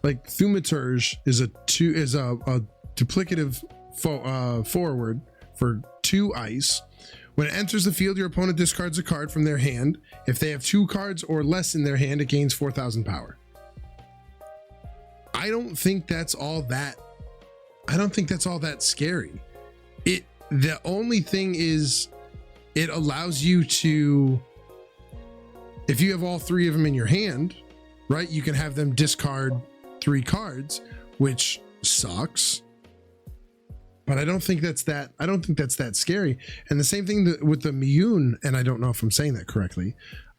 [SPEAKER 1] Like Thaumaturge is a duplicative forward for 2 ice. When it enters the field, your opponent discards a card from their hand. If they have 2 cards or less in their hand, it gains 4,000 power. I don't think that's all that scary. The only thing is it allows you to, if you have all 3 of them in your hand, right, you can have them discard 3 cards, which sucks. But I don't think that's that scary. And the same thing with the Miyun, and I don't know if I'm saying that correctly,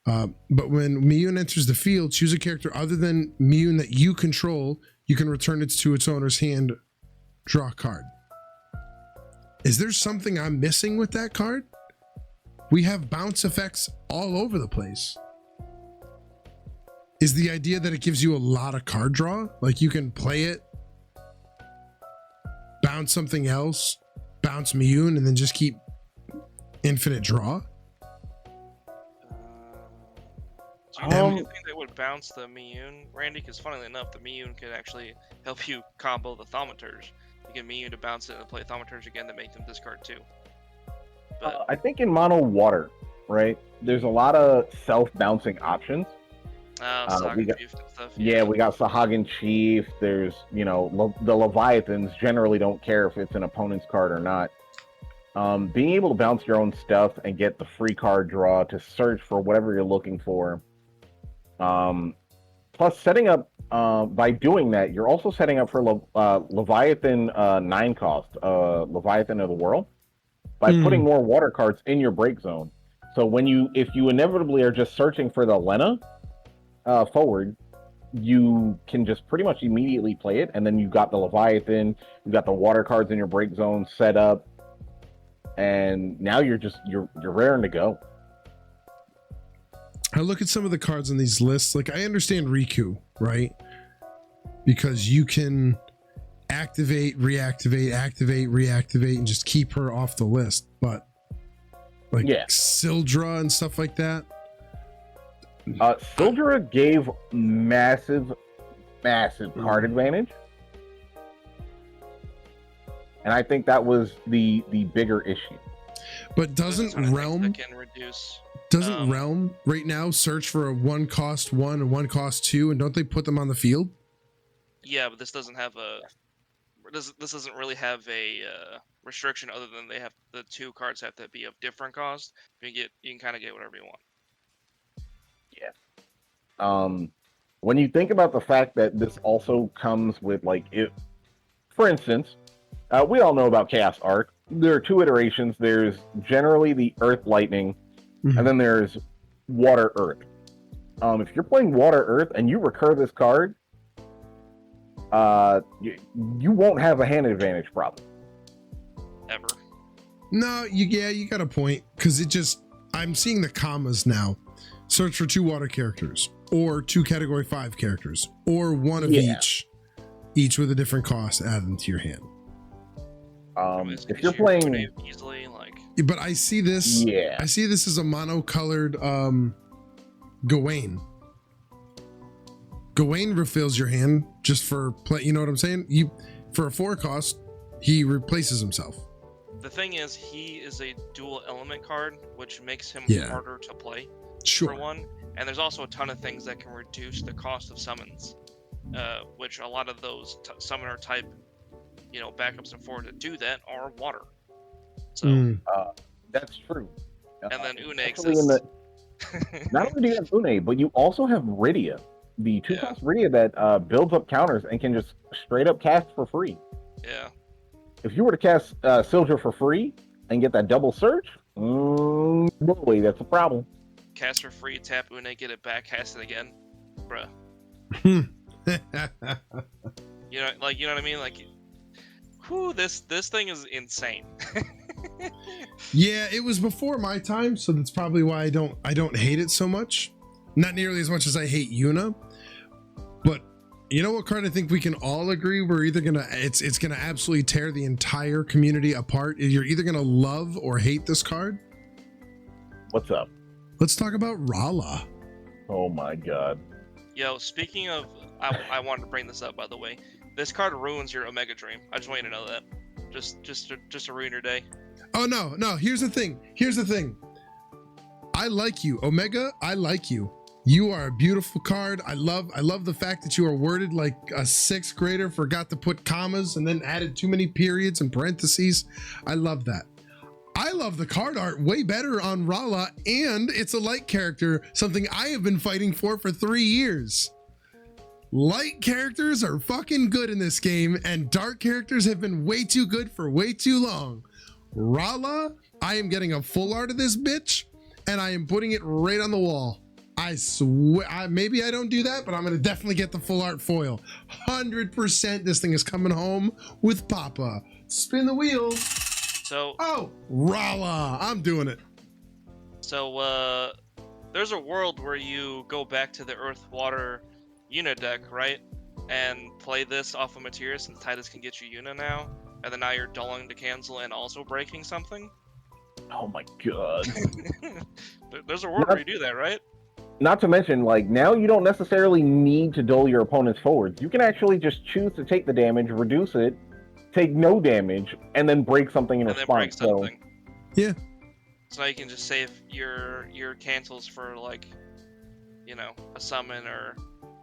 [SPEAKER 1] but when Miyun enters the field, choose a character other than Miyun that you control. You can return it to its owner's hand, draw a card. Is there something I'm missing with that card? We have bounce effects all over the place. Is the idea that it gives you a lot of card draw? Like you can play it, bounce something else, bounce Miyun, and then just keep infinite draw?
[SPEAKER 3] Do you have anything that would bounce the Miyun, Randy? Because funnily enough, the Miyun could actually help you combo the Thaumaturge. You get Miyun to bounce it and play Thaumaturge again to make them discard 2. But
[SPEAKER 2] I think in mono water, right, there's a lot of self-bouncing options.
[SPEAKER 3] Sahagan Chief and stuff.
[SPEAKER 2] Yeah, we got Sahagan Chief. There's, the Leviathans generally don't care if it's an opponent's card or not. Being able to bounce your own stuff and get the free card draw to search for whatever you're looking for. Plus, setting up, by doing that, you're also setting up for Leviathan 9 cost, Leviathan of the World, by putting more water cards in your break zone. So if you inevitably are just searching for the Lena forward, you can just pretty much immediately play it, and then you got the Leviathan, you got the water cards in your break zone set up, and now you're raring to go.
[SPEAKER 1] I look at some of the cards on these lists. Like I understand Riku, right? Because you can activate, reactivate, activate, reactivate, and just keep her off the list. But like Sildra and stuff like that.
[SPEAKER 2] Sildra gave massive card advantage. And I think that was the bigger issue.
[SPEAKER 1] But doesn't Realm Realm right now search for a 1 cost 1 and 1 cost 2, and don't they put them on the field?
[SPEAKER 3] Yeah, but this doesn't have this doesn't really have a restriction other than they have the 2 cards have to be of different cost. You can kind of get whatever you want.
[SPEAKER 2] Yeah. When you think about the fact that this also comes with for instance, we all know about Chaos Arc. There are 2 iterations. There's generally the Earth Lightning, and then there's Water Earth. If you're playing Water Earth and you recur this card, you won't have a hand advantage problem.
[SPEAKER 3] Ever.
[SPEAKER 1] No, you got a point, because I'm seeing the commas now. Search for 2 water characters, or 2 category 5 characters, or 1 of each with a different cost added into your hand.
[SPEAKER 2] If you're playing
[SPEAKER 3] easily,
[SPEAKER 1] but I see this.
[SPEAKER 2] Yeah.
[SPEAKER 1] I see this as a mono-colored Gawain. Gawain refills your hand just for play. You know what I'm saying? For a 4 cost, he replaces himself.
[SPEAKER 3] The thing is, he is a dual element card, which makes him harder to play.
[SPEAKER 1] Sure.
[SPEAKER 3] For one, and there's also a ton of things that can reduce the cost of summons, which a lot of those summoner type, backups and forward to do that are water. So
[SPEAKER 2] That's true.
[SPEAKER 3] And then Une
[SPEAKER 2] Especially
[SPEAKER 3] exists.
[SPEAKER 2] not only do you have Une, but you also have Rydia, the 2-cost Rydia that builds up counters and can just straight up cast for free.
[SPEAKER 3] Yeah.
[SPEAKER 2] If you were to cast Sildra for free and get that double search, boy, that's a problem.
[SPEAKER 3] Cast for free, tap Une, get it back, cast it again. Bruh. You know what I mean? Like, whew, this thing is insane.
[SPEAKER 1] Yeah, it was before my time, so that's probably why I don't hate it so much. Not nearly as much as I hate Yuna. But you know what card I think we can all agree we're either gonna it's gonna absolutely tear the entire community apart. You're either gonna love or hate this card.
[SPEAKER 2] What's up?
[SPEAKER 1] Let's talk about Rala.
[SPEAKER 2] Oh my god.
[SPEAKER 3] Yo, speaking of, I wanted to bring this up, by the way. This card ruins your Omega Dream. I just want you to know that. Just to ruin your day.
[SPEAKER 1] Oh no, here's the thing. I like you, Omega. I like you. You are a beautiful card. I love the fact that you are worded like a 6th grader forgot to put commas and then added too many periods and parentheses. I love that. I love the card art way better on Rala, and it's a light character, something I have been fighting for 3 years. Light characters are fucking good in this game, and dark characters have been way too good for way too long. Rala, I am getting a full art of this bitch, and I am putting it right on the wall. I swear, maybe I don't do that, but I'm gonna definitely get the full art foil. 100% this thing is coming home with Papa. Spin the wheel.
[SPEAKER 3] So,
[SPEAKER 1] oh, Rala, I'm doing it.
[SPEAKER 3] So, there's a world where you go back to the Earth Water Yuna deck, right? And play this off of Materia, since Titus can get you Yuna now. And then now you're dulling to cancel and also breaking something.
[SPEAKER 2] Oh my god.
[SPEAKER 3] There's a world where you do that, right?
[SPEAKER 2] Not to mention, like, now you don't necessarily need to dull your opponent's forwards. You can actually just choose to take the damage, reduce it, take no damage, and then break something in response. So,
[SPEAKER 1] yeah.
[SPEAKER 3] So now you can just save your cancels for, like, you know, a summon or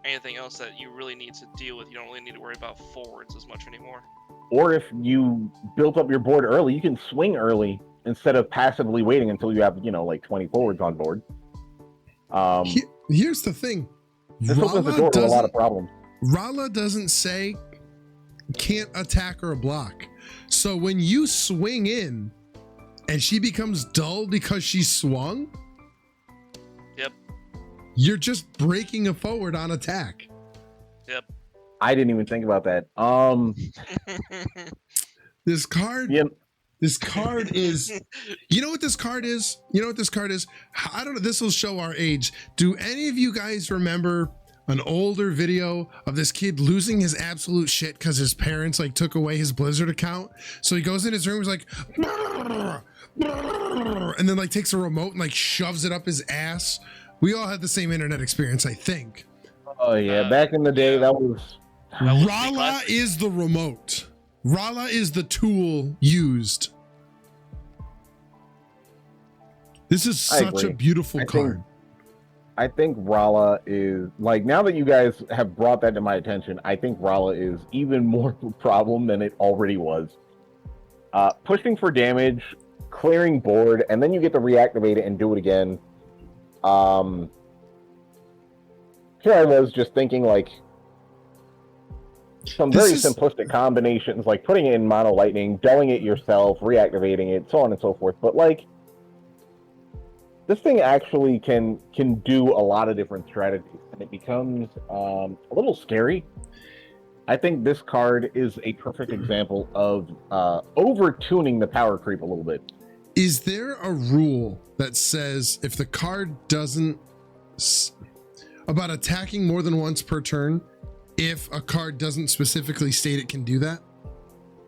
[SPEAKER 3] anything else that you really need to deal with. You don't really need to worry about forwards as much anymore.
[SPEAKER 2] Or if you built up your board early, you can swing early instead of passively waiting until you have, you know, like 20 forwards on board.
[SPEAKER 1] Here's the thing.
[SPEAKER 2] This opens the door to a lot of problems.
[SPEAKER 1] Rala doesn't say can't attack or block. So when you swing in and she becomes dull because she swung,
[SPEAKER 3] yep,
[SPEAKER 2] you're just breaking a forward on attack.
[SPEAKER 3] Yep.
[SPEAKER 2] I didn't even think about that.
[SPEAKER 1] This card.
[SPEAKER 2] Yep.
[SPEAKER 1] This card is, you know what this card is? You know what this card is? I don't know. This will show our age. Do any of you guys remember an older video of this kid losing his absolute shit because his parents like took away his Blizzard account? So he goes in his room, he's like, and then like takes a remote and like shoves it up his ass. We all had the same internet experience, I think.
[SPEAKER 2] Oh yeah, back in the day, that was
[SPEAKER 1] Rala is the remote. Rala is the tool used. This is such a beautiful card.
[SPEAKER 2] I think Rala is, like, now that you guys have brought that to my attention, I think Rala is even more of a problem than it already was. Pushing for damage, clearing board, and then you get to reactivate it and do it again. Here I was just thinking, like, some very simplistic combinations, like putting it in mono lightning, dulling it yourself, reactivating it, so on and so forth. But like, this thing actually can do a lot of different strategies, and it becomes a little scary. I think this card is a perfect example of over-tuning the power creep a little bit.
[SPEAKER 1] Is there a rule that says if the card doesn't about attacking more than once per turn, if a card doesn't specifically state it can do that?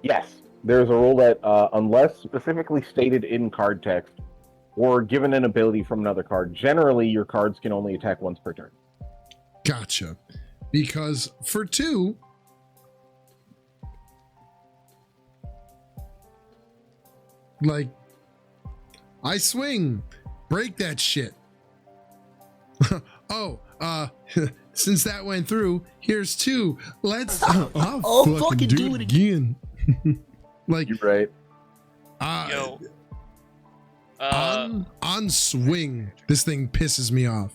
[SPEAKER 2] Yes, there's a rule that unless specifically stated in card text or given an ability from another card, generally your cards can only attack once per turn.
[SPEAKER 1] Gotcha. Because for 2, like, I swing, break that shit. Oh, since that went through, here's 2. Let's I'll fucking do it again. Like,
[SPEAKER 2] you're right.
[SPEAKER 3] Yo,
[SPEAKER 1] On swing, this thing pisses me off.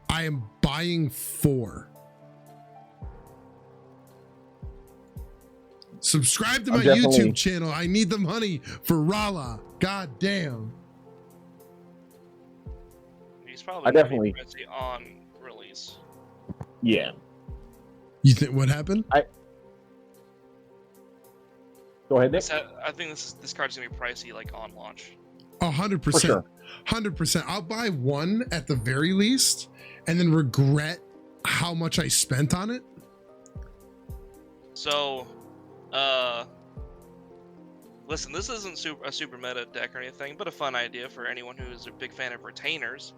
[SPEAKER 1] I am buying 4. Subscribe to my YouTube channel. I need the money for Rala. God damn.
[SPEAKER 3] He's probably pricey on release.
[SPEAKER 2] Yeah.
[SPEAKER 1] You think what happened?
[SPEAKER 2] Go ahead, Nick.
[SPEAKER 3] I think this card's gonna be pricey like on launch.
[SPEAKER 1] 100%.
[SPEAKER 2] Sure.
[SPEAKER 1] 100%. I'll buy 1 at the very least, and then regret how much I spent on it.
[SPEAKER 3] So, listen, this isn't a super meta deck or anything, but a fun idea for anyone who's a big fan of retainers.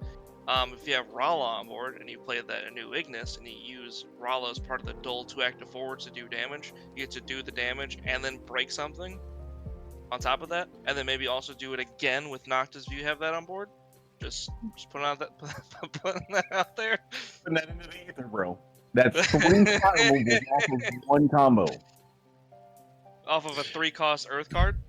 [SPEAKER 3] If you have Rala on board and you play that new Ignis and you use Rala as part of the dual 2 active forwards to do damage, you get to do the damage and then break something on top of that, and then maybe also do it again with Noctis if you have that on board. Just putting that out there.
[SPEAKER 2] Putting that into the ether, bro. That's 3 fireballs off of 1 combo.
[SPEAKER 3] Off of a 3-cost Earth card.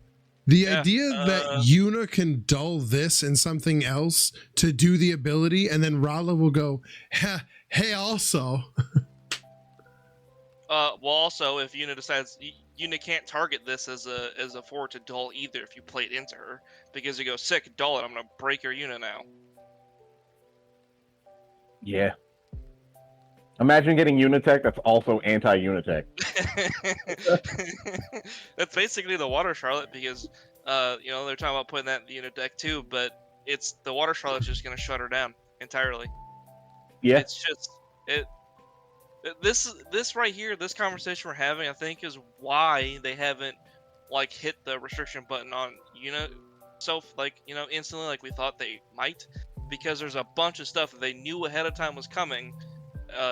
[SPEAKER 1] The idea that Yuna can dull this and something else to do the ability, and then Rala will go, hey, also.
[SPEAKER 3] Well, also, if Yuna decides Yuna can't target this as a forward to dull either if you play it into her, because you go sick, dull it, I'm gonna break your Yuna now.
[SPEAKER 2] Yeah. Imagine getting Unitech that's also anti-Unitech.
[SPEAKER 3] That's basically the Water Charlotte, because they're talking about putting that in the unit deck too, but it's the Water Charlotte's just gonna shut her down entirely.
[SPEAKER 2] Yeah.
[SPEAKER 3] It's just this right here, this conversation we're having, I think is why they haven't hit the restriction button on Yuna instantly like we thought they might, because there's a bunch of stuff that they knew ahead of time was coming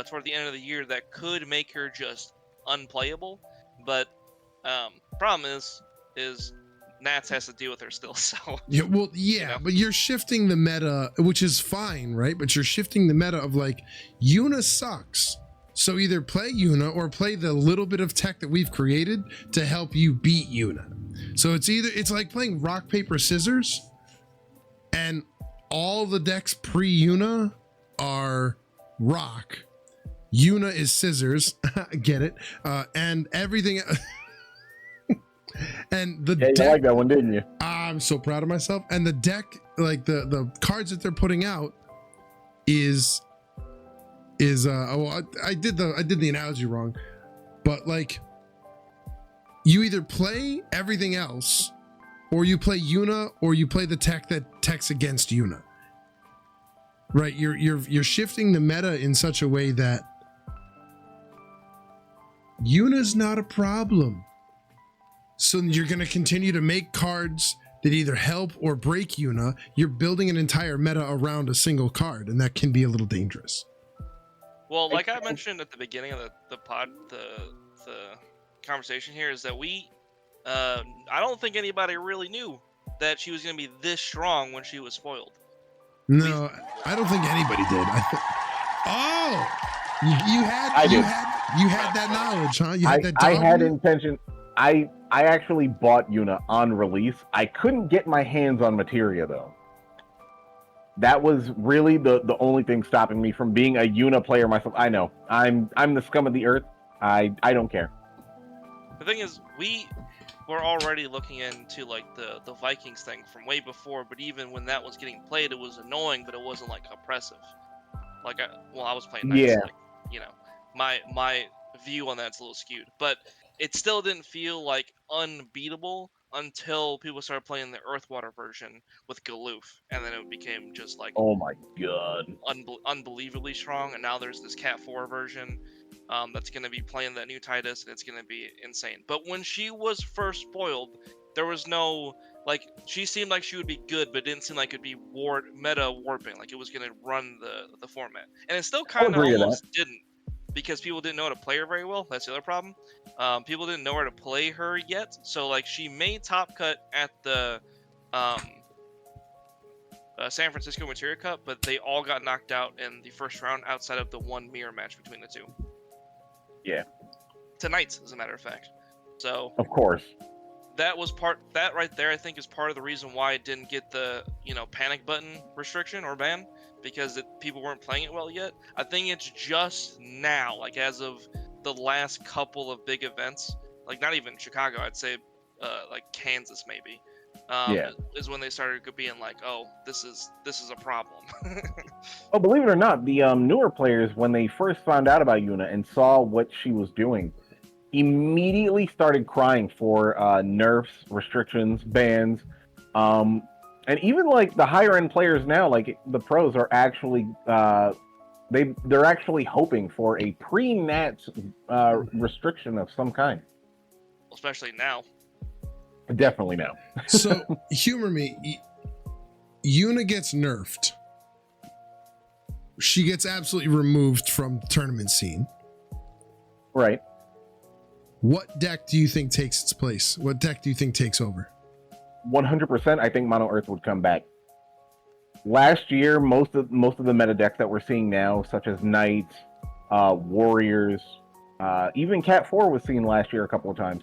[SPEAKER 3] toward the end of the year that could make her just unplayable. But problem is Nats has to deal with her still. So
[SPEAKER 1] but you're shifting the meta, which is fine, right? But you're shifting the meta of Yuna sucks, so either play Yuna or play the little bit of tech that we've created to help you beat Yuna. So it's like playing rock paper scissors, and all the decks pre Yuna are rock. Yuna is scissors. Get it? And everything. And the deck,
[SPEAKER 2] you like that one, didn't you?
[SPEAKER 1] I'm so proud of myself. And the deck, the cards that they're putting out is I did the analogy wrong, but you either play everything else, or you play Yuna, or you play the tech that techs against Yuna. Right? You're shifting the meta in such a way that Yuna's not a problem. So you're going to continue to make cards that either help or break Yuna. You're building an entire meta around a single card, and that can be a little dangerous.
[SPEAKER 3] Well, like I mentioned at the beginning of the conversation here, is that I don't think anybody really knew that she was going to be this strong when she was spoiled.
[SPEAKER 1] No, I don't think anybody did. You had that knowledge, huh? You had that
[SPEAKER 2] I had intention. I actually bought Yuna on release. I couldn't get my hands on Materia though. That was really the only thing stopping me from being a Yuna player myself. I know. I'm the scum of the earth. I don't care.
[SPEAKER 3] The thing is, we were already looking into the Vikings thing from way before, but even when that was getting played, it was annoying, but it wasn't oppressive. I was playing Knights, my view on that's a little skewed, but it still didn't feel unbeatable until people started playing the Earthwater version with Galoof, and then it became just
[SPEAKER 2] oh my god,
[SPEAKER 3] unbelievably strong. And now there's this Cat 4 version that's going to be playing that new Titus, and it's going to be insane. But when she was first spoiled, there was no she seemed like she would be good, but it didn't seem like it'd be meta warping, it was going to run the format. And it still kind of almost didn't, because people didn't know how to play her very well. That's the other problem. People didn't know where to play her yet, so she made top cut at the San Francisco Materia Cup, but they all got knocked out in the first round outside of the one mirror match between the two.
[SPEAKER 2] Yeah.
[SPEAKER 3] Tonight, as a matter of fact. So
[SPEAKER 2] of course.
[SPEAKER 3] that was that right there, I think, is part of the reason why it didn't get the panic button restriction or ban, because people weren't playing it well yet. I think it's just now, like as of the last couple of big events, like not even Chicago, I'd say like Kansas maybe, is when they started being like, oh, this is a problem.
[SPEAKER 2] Oh, believe it or not, the newer players, when they first found out about Yuna and saw what she was doing, immediately started crying for nerfs, restrictions, bans, and even like the higher end players now, like the pros, are actually they're actually hoping for a pre-nats restriction of some kind.
[SPEAKER 3] Especially now.
[SPEAKER 2] Definitely now.
[SPEAKER 1] So humor me. Yuna gets nerfed. She gets absolutely removed from the tournament scene.
[SPEAKER 2] Right.
[SPEAKER 1] What deck do you think takes its place? What deck do you think takes over?
[SPEAKER 2] 100%. I think Mono Earth would come back. Last year, most of the meta decks that we're seeing now, such as Knights, Warriors, even Cat 4 was seen last year a couple of times.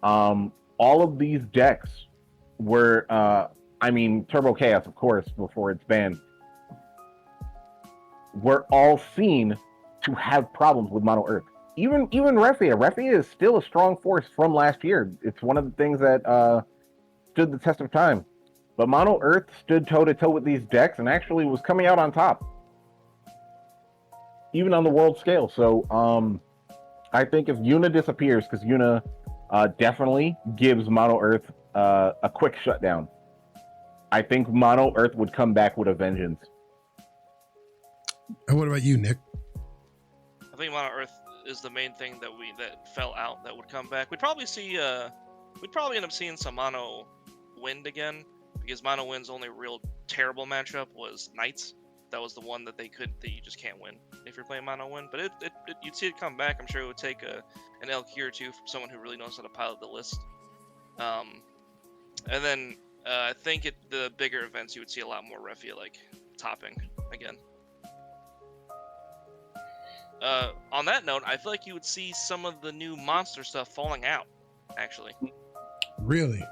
[SPEAKER 2] All of these decks were, Turbo Chaos, of course, before it's banned, were all seen to have problems with Mono Earth. Even Refia is still a strong force from last year. It's one of the things that stood the test of time. But Mono Earth stood toe-to-toe with these decks and actually was coming out on top, even on the world scale. So I think if Yuna disappears, because Yuna definitely gives Mono Earth a quick shutdown, I think Mono Earth would come back with a vengeance.
[SPEAKER 1] And what about you, Nick?
[SPEAKER 3] I think Mono Earth is the main thing that fell out that would come back. We'd probably end up seeing some Mono Wind again, because Mono Wind's only real terrible matchup was Knights. That was the one that you just can't win if you're playing Mono Wind. But you'd see it come back. I'm sure it would take an LQ or two from someone who really knows how to pilot the list. And then I think the bigger events you would see a lot more Refia like topping again. On that note, I feel like you would see some of the new monster stuff falling out, actually.
[SPEAKER 1] Really?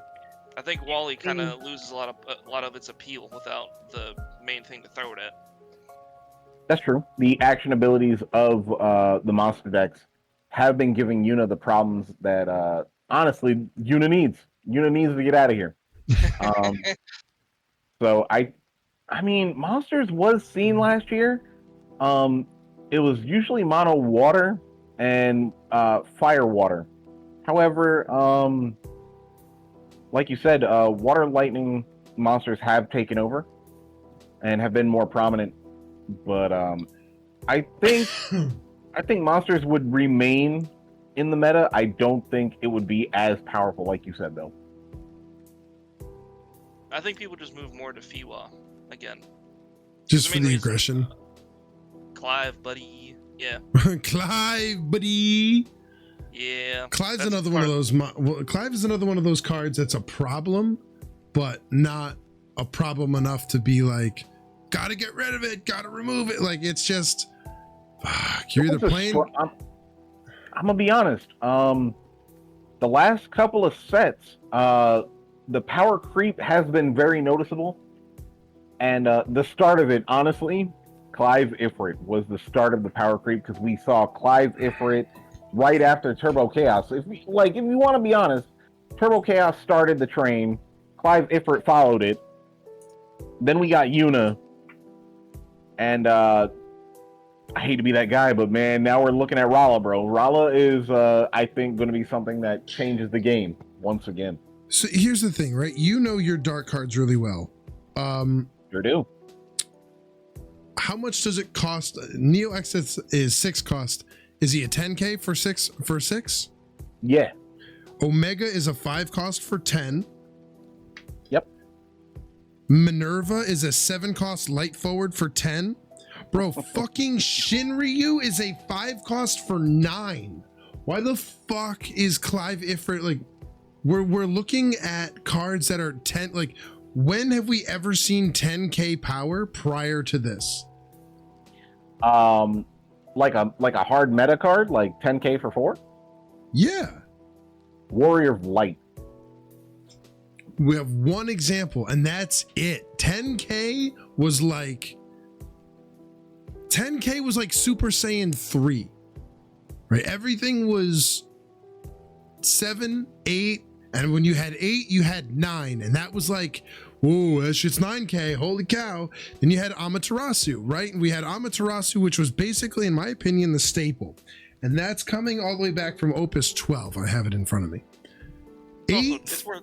[SPEAKER 3] I think Wally kind of loses a lot of its appeal without the main thing to throw it at.
[SPEAKER 2] That's true. The action abilities of the monster decks have been giving Yuna the problems that honestly Yuna needs. Yuna needs to get out of here. So Monsters was seen last year. It was usually mono water and fire water. However, like you said, water lightning monsters have taken over and have been more prominent. But I think monsters would remain in the meta. I don't think it would be as powerful, like you said, though.
[SPEAKER 3] I think people just move more to Fiwa again.
[SPEAKER 1] Just for the aggression.
[SPEAKER 3] Clive, Buddyyyy, yeah.
[SPEAKER 1] Clive, Buddyyyy.
[SPEAKER 3] Yeah.
[SPEAKER 1] Clive's another one of those. Clive is another one of those cards that's a problem, but not a problem enough to be like, gotta get rid of it, gotta remove it. Like, it's just, you're either playing.
[SPEAKER 2] I'm gonna be honest. The last couple of sets, the power creep has been very noticeable, and the start of it, honestly, Clive Ifrit was the start of the power creep, because we saw Clive Ifrit right after Turbo Chaos. If you want to be honest, Turbo Chaos started the train, Clive Ifrit followed it, then we got Yuna, and I hate to be that guy, but man, now we're looking at Rala, bro. Rala is, I think, going to be something that changes the game once again.
[SPEAKER 1] So here's the thing, right? You know your dark cards really well.
[SPEAKER 2] Sure do.
[SPEAKER 1] How much does it cost? Neo X is 6 cost. Is he a 10k for 6?
[SPEAKER 2] Yeah.
[SPEAKER 1] Omega is a 5 cost for 10.
[SPEAKER 2] Yep.
[SPEAKER 1] Minerva is a 7 cost light forward for 10. Bro, fucking Shinryu is a 5 cost for 9. Why the fuck is Clive Ifrit like? We're looking at cards that are 10. Like, when have we ever seen 10k power prior to this?
[SPEAKER 2] Like a hard meta card, like 10k for 4.
[SPEAKER 1] Yeah.
[SPEAKER 2] Warrior of Light.
[SPEAKER 1] We have one example, and that's it. 10K was like Super Saiyan 3, right? Everything was 7, 8, and when you had 8, you had 9, and that was like, whoa, that shit's 9K, holy cow. Then you had Amaterasu, right? And we had Amaterasu, which was basically, in my opinion, the staple. And that's coming all the way back from Opus 12. I have it in front of me.
[SPEAKER 3] Also, it's worth.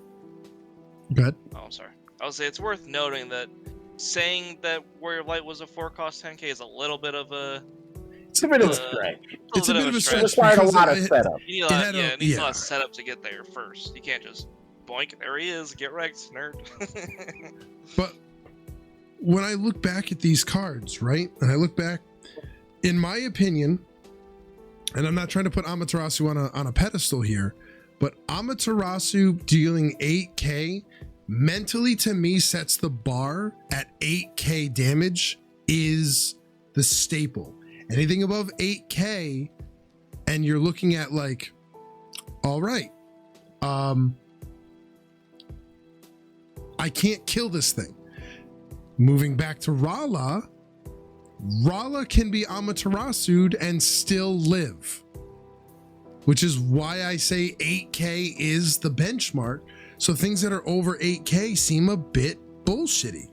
[SPEAKER 1] Go ahead.
[SPEAKER 3] Oh, I'm sorry. I would say it's worth noting that saying that Warrior of Light was a 4-cost 10K is a little bit of a.
[SPEAKER 2] It's a bit of a stretch.
[SPEAKER 1] It's a bit of a
[SPEAKER 2] It
[SPEAKER 1] stretch.
[SPEAKER 2] required a
[SPEAKER 1] because
[SPEAKER 2] lot of setup.
[SPEAKER 3] You need it needs a lot of setup to get there first. You can't just boink. There he is. Get wrecked, nerd.
[SPEAKER 1] But when I look back at these cards, right, and I look back, in my opinion, and I'm not trying to put Amaterasu on a pedestal here, but Amaterasu dealing 8K mentally to me sets the bar at 8K damage is the staple. Anything above 8K and you're looking at like, all right, I can't kill this thing. Moving back to Rala can be Amaterasu'd and still live, which is why I say 8K is the benchmark. So things that are over 8K seem a bit bullshitty.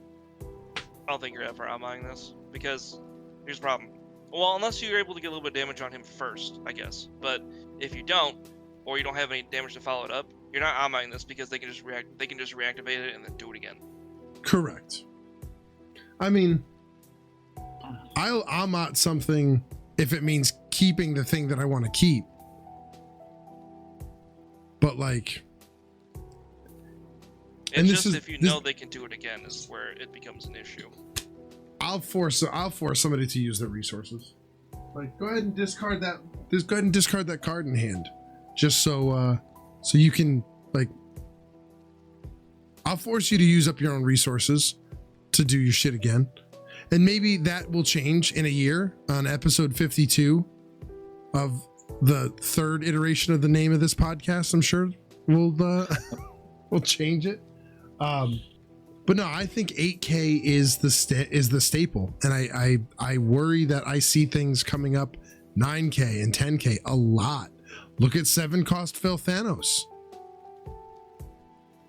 [SPEAKER 3] I don't think you're ever outmining this because here's the problem. Well, unless you're able to get a little bit of damage on him first, I guess. But if you don't, or you don't have any damage to follow it up, you're not outmining this because they can just reactivate it and then do it again.
[SPEAKER 1] Correct. I mean, I'll Amat something if it means keeping the thing that I want to keep. But like,
[SPEAKER 3] It's just if you know they can do it again is where it becomes an issue.
[SPEAKER 1] I'll force somebody to use their resources. Like, go ahead and discard that. Just go ahead and discard that card in hand, just so you can like. I'll force you to use up your own resources to do your shit again, and maybe that will change in a year on episode 52 of the third iteration of the name of this podcast. I'm sure we'll change it. But no, I think 8K is the staple, and I worry that I see things coming up 9K and 10K a lot. Look at 7-cost Phil Thanos.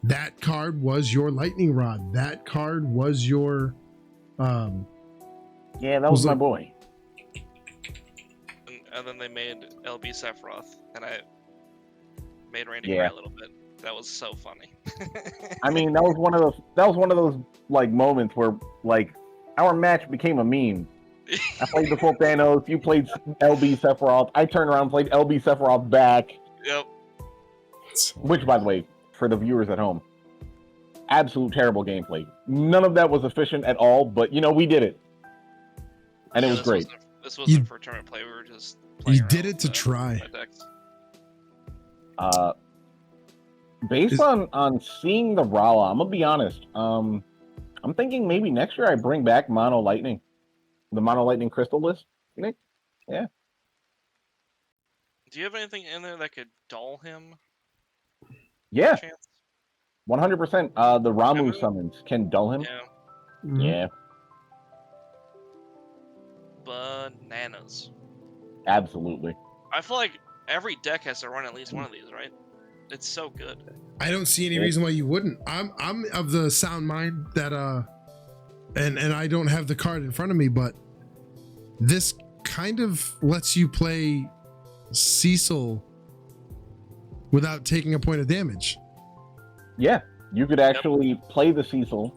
[SPEAKER 1] That card was your lightning rod. That card was your
[SPEAKER 2] yeah, that was my boy.
[SPEAKER 3] And then they made LB Sephiroth, and I made Randy cry a little bit. That was so funny.
[SPEAKER 2] I mean, that was one of those like moments where like our match became a meme. I played the full Thanos, you played LB Sephiroth, I turned around and played LB Sephiroth back.
[SPEAKER 3] Yep.
[SPEAKER 2] Which, by the way, for the viewers at home, absolute terrible gameplay. None of that was efficient at all, but you know, we did it. And it was great.
[SPEAKER 3] This wasn't for tournament play, we were just playing
[SPEAKER 1] You did it to try.
[SPEAKER 2] Based on seeing the Rala, I'm gonna be honest. I'm thinking maybe next year I bring back Mono Lightning, the Mono Lightning Crystal list. Nick, yeah.
[SPEAKER 3] Do you have anything in there that could dull him?
[SPEAKER 2] Yeah, 100%. The Ramu summons can dull him.
[SPEAKER 3] Yeah.
[SPEAKER 1] Mm-hmm.
[SPEAKER 2] Yeah.
[SPEAKER 3] Bananas.
[SPEAKER 2] Absolutely.
[SPEAKER 3] I feel like every deck has to run at least one of these, right? It's so good.
[SPEAKER 1] I don't see any reason why you wouldn't. I'm of the sound mind that and I don't have the card in front of me, but this kind of lets you play Cecil without taking a point of damage.
[SPEAKER 2] Yeah, you could actually play the Cecil,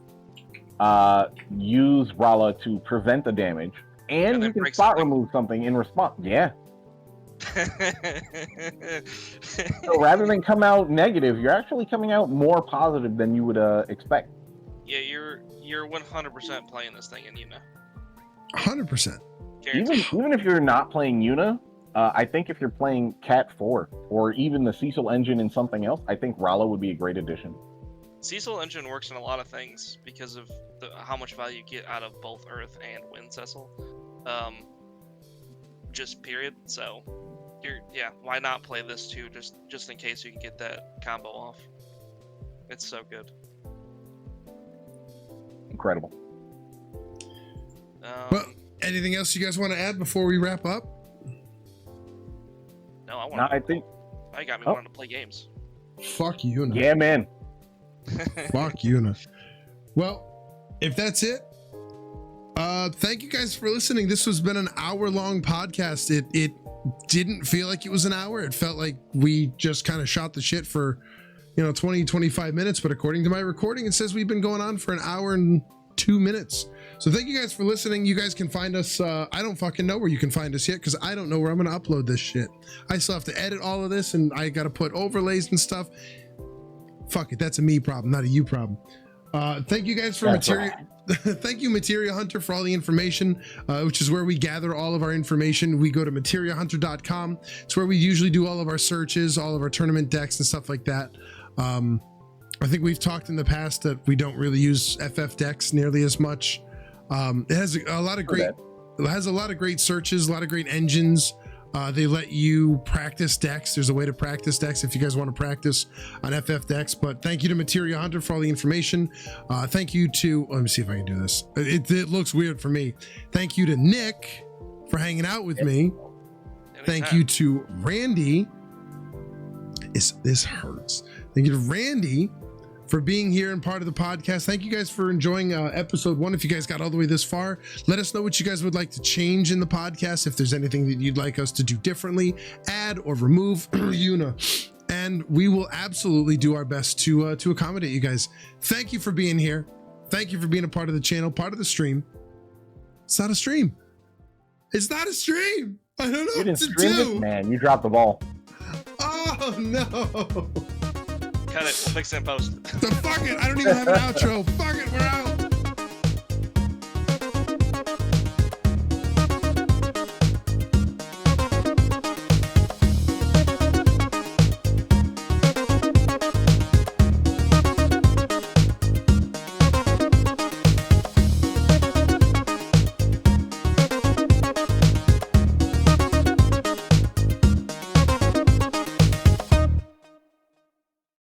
[SPEAKER 2] use Rala to prevent the damage, and you can spot remove something in response. Yeah. So rather than come out negative, you're actually coming out more positive than you would expect.
[SPEAKER 3] Yeah, you're 100% playing this thing in Yuna.
[SPEAKER 1] 100%.
[SPEAKER 2] Even if you're not playing Yuna, I think if you're playing Cat 4 or even the Cecil engine in something else, I think Rala would be a great addition.
[SPEAKER 3] Cecil engine works in a lot of things because of how much value you get out of both Earth and Wind Cecil. Just period. So, why not play this too? Just in case you can get that combo off. It's so good.
[SPEAKER 2] Incredible.
[SPEAKER 1] Well, anything else you guys want to add before we wrap up?
[SPEAKER 3] No, I want.
[SPEAKER 2] No, I think.
[SPEAKER 3] I got me
[SPEAKER 2] Oh.
[SPEAKER 3] wanting to play games.
[SPEAKER 1] Fuck Yuna.
[SPEAKER 2] Yeah, man.
[SPEAKER 1] Fuck Yuna. Well, if that's it, thank you guys for listening. This has been an hour-long podcast. It didn't feel like it was an hour. It felt like we just kind of shot the shit for 20, 25 minutes. But according to my recording, it says we've been going on for an hour and 2 minutes. So thank you guys for listening. You guys can find us. I don't fucking know where you can find us yet because I don't know where I'm going to upload this shit. I still have to edit all of this and I got to put overlays and stuff. Fuck it. That's a me problem, not a you problem. Thank you guys for material. Thank you, Materia Hunter, for all the information, which is where we gather all of our information. We go to materiahunter.com. It's where we usually do all of our searches, all of our tournament decks and stuff like that. I think we've talked in the past that we don't really use FF decks nearly as much. It has a lot of great searches, a lot of great engines. They let you practice decks. There's a way to practice decks if you guys want to practice on FF decks. But thank you to Materia Hunter for all the information. Thank you to, let me see if I can do this. It looks weird for me. Thank you to Nick for hanging out with me. Thank you to Randy. This hurts. Thank you to Randy for being here and part of the podcast. Thank you guys for enjoying episode 1. If you guys got all the way this far, let us know what you guys would like to change in the podcast. If there's anything that you'd like us to do differently, add or remove, Yuna, and we will absolutely do our best to accommodate you guys. Thank you for being here. Thank you for being a part of the channel, part of the stream. It's not a stream. It's not a stream. I don't know
[SPEAKER 2] You
[SPEAKER 1] what
[SPEAKER 2] didn't
[SPEAKER 1] to
[SPEAKER 2] stream
[SPEAKER 1] do.
[SPEAKER 2] it? Man, you dropped the ball.
[SPEAKER 1] Oh no.
[SPEAKER 3] Cut it. We'll fix it in post.
[SPEAKER 1] So fuck it. I don't even have an outro. Fuck it. We're out.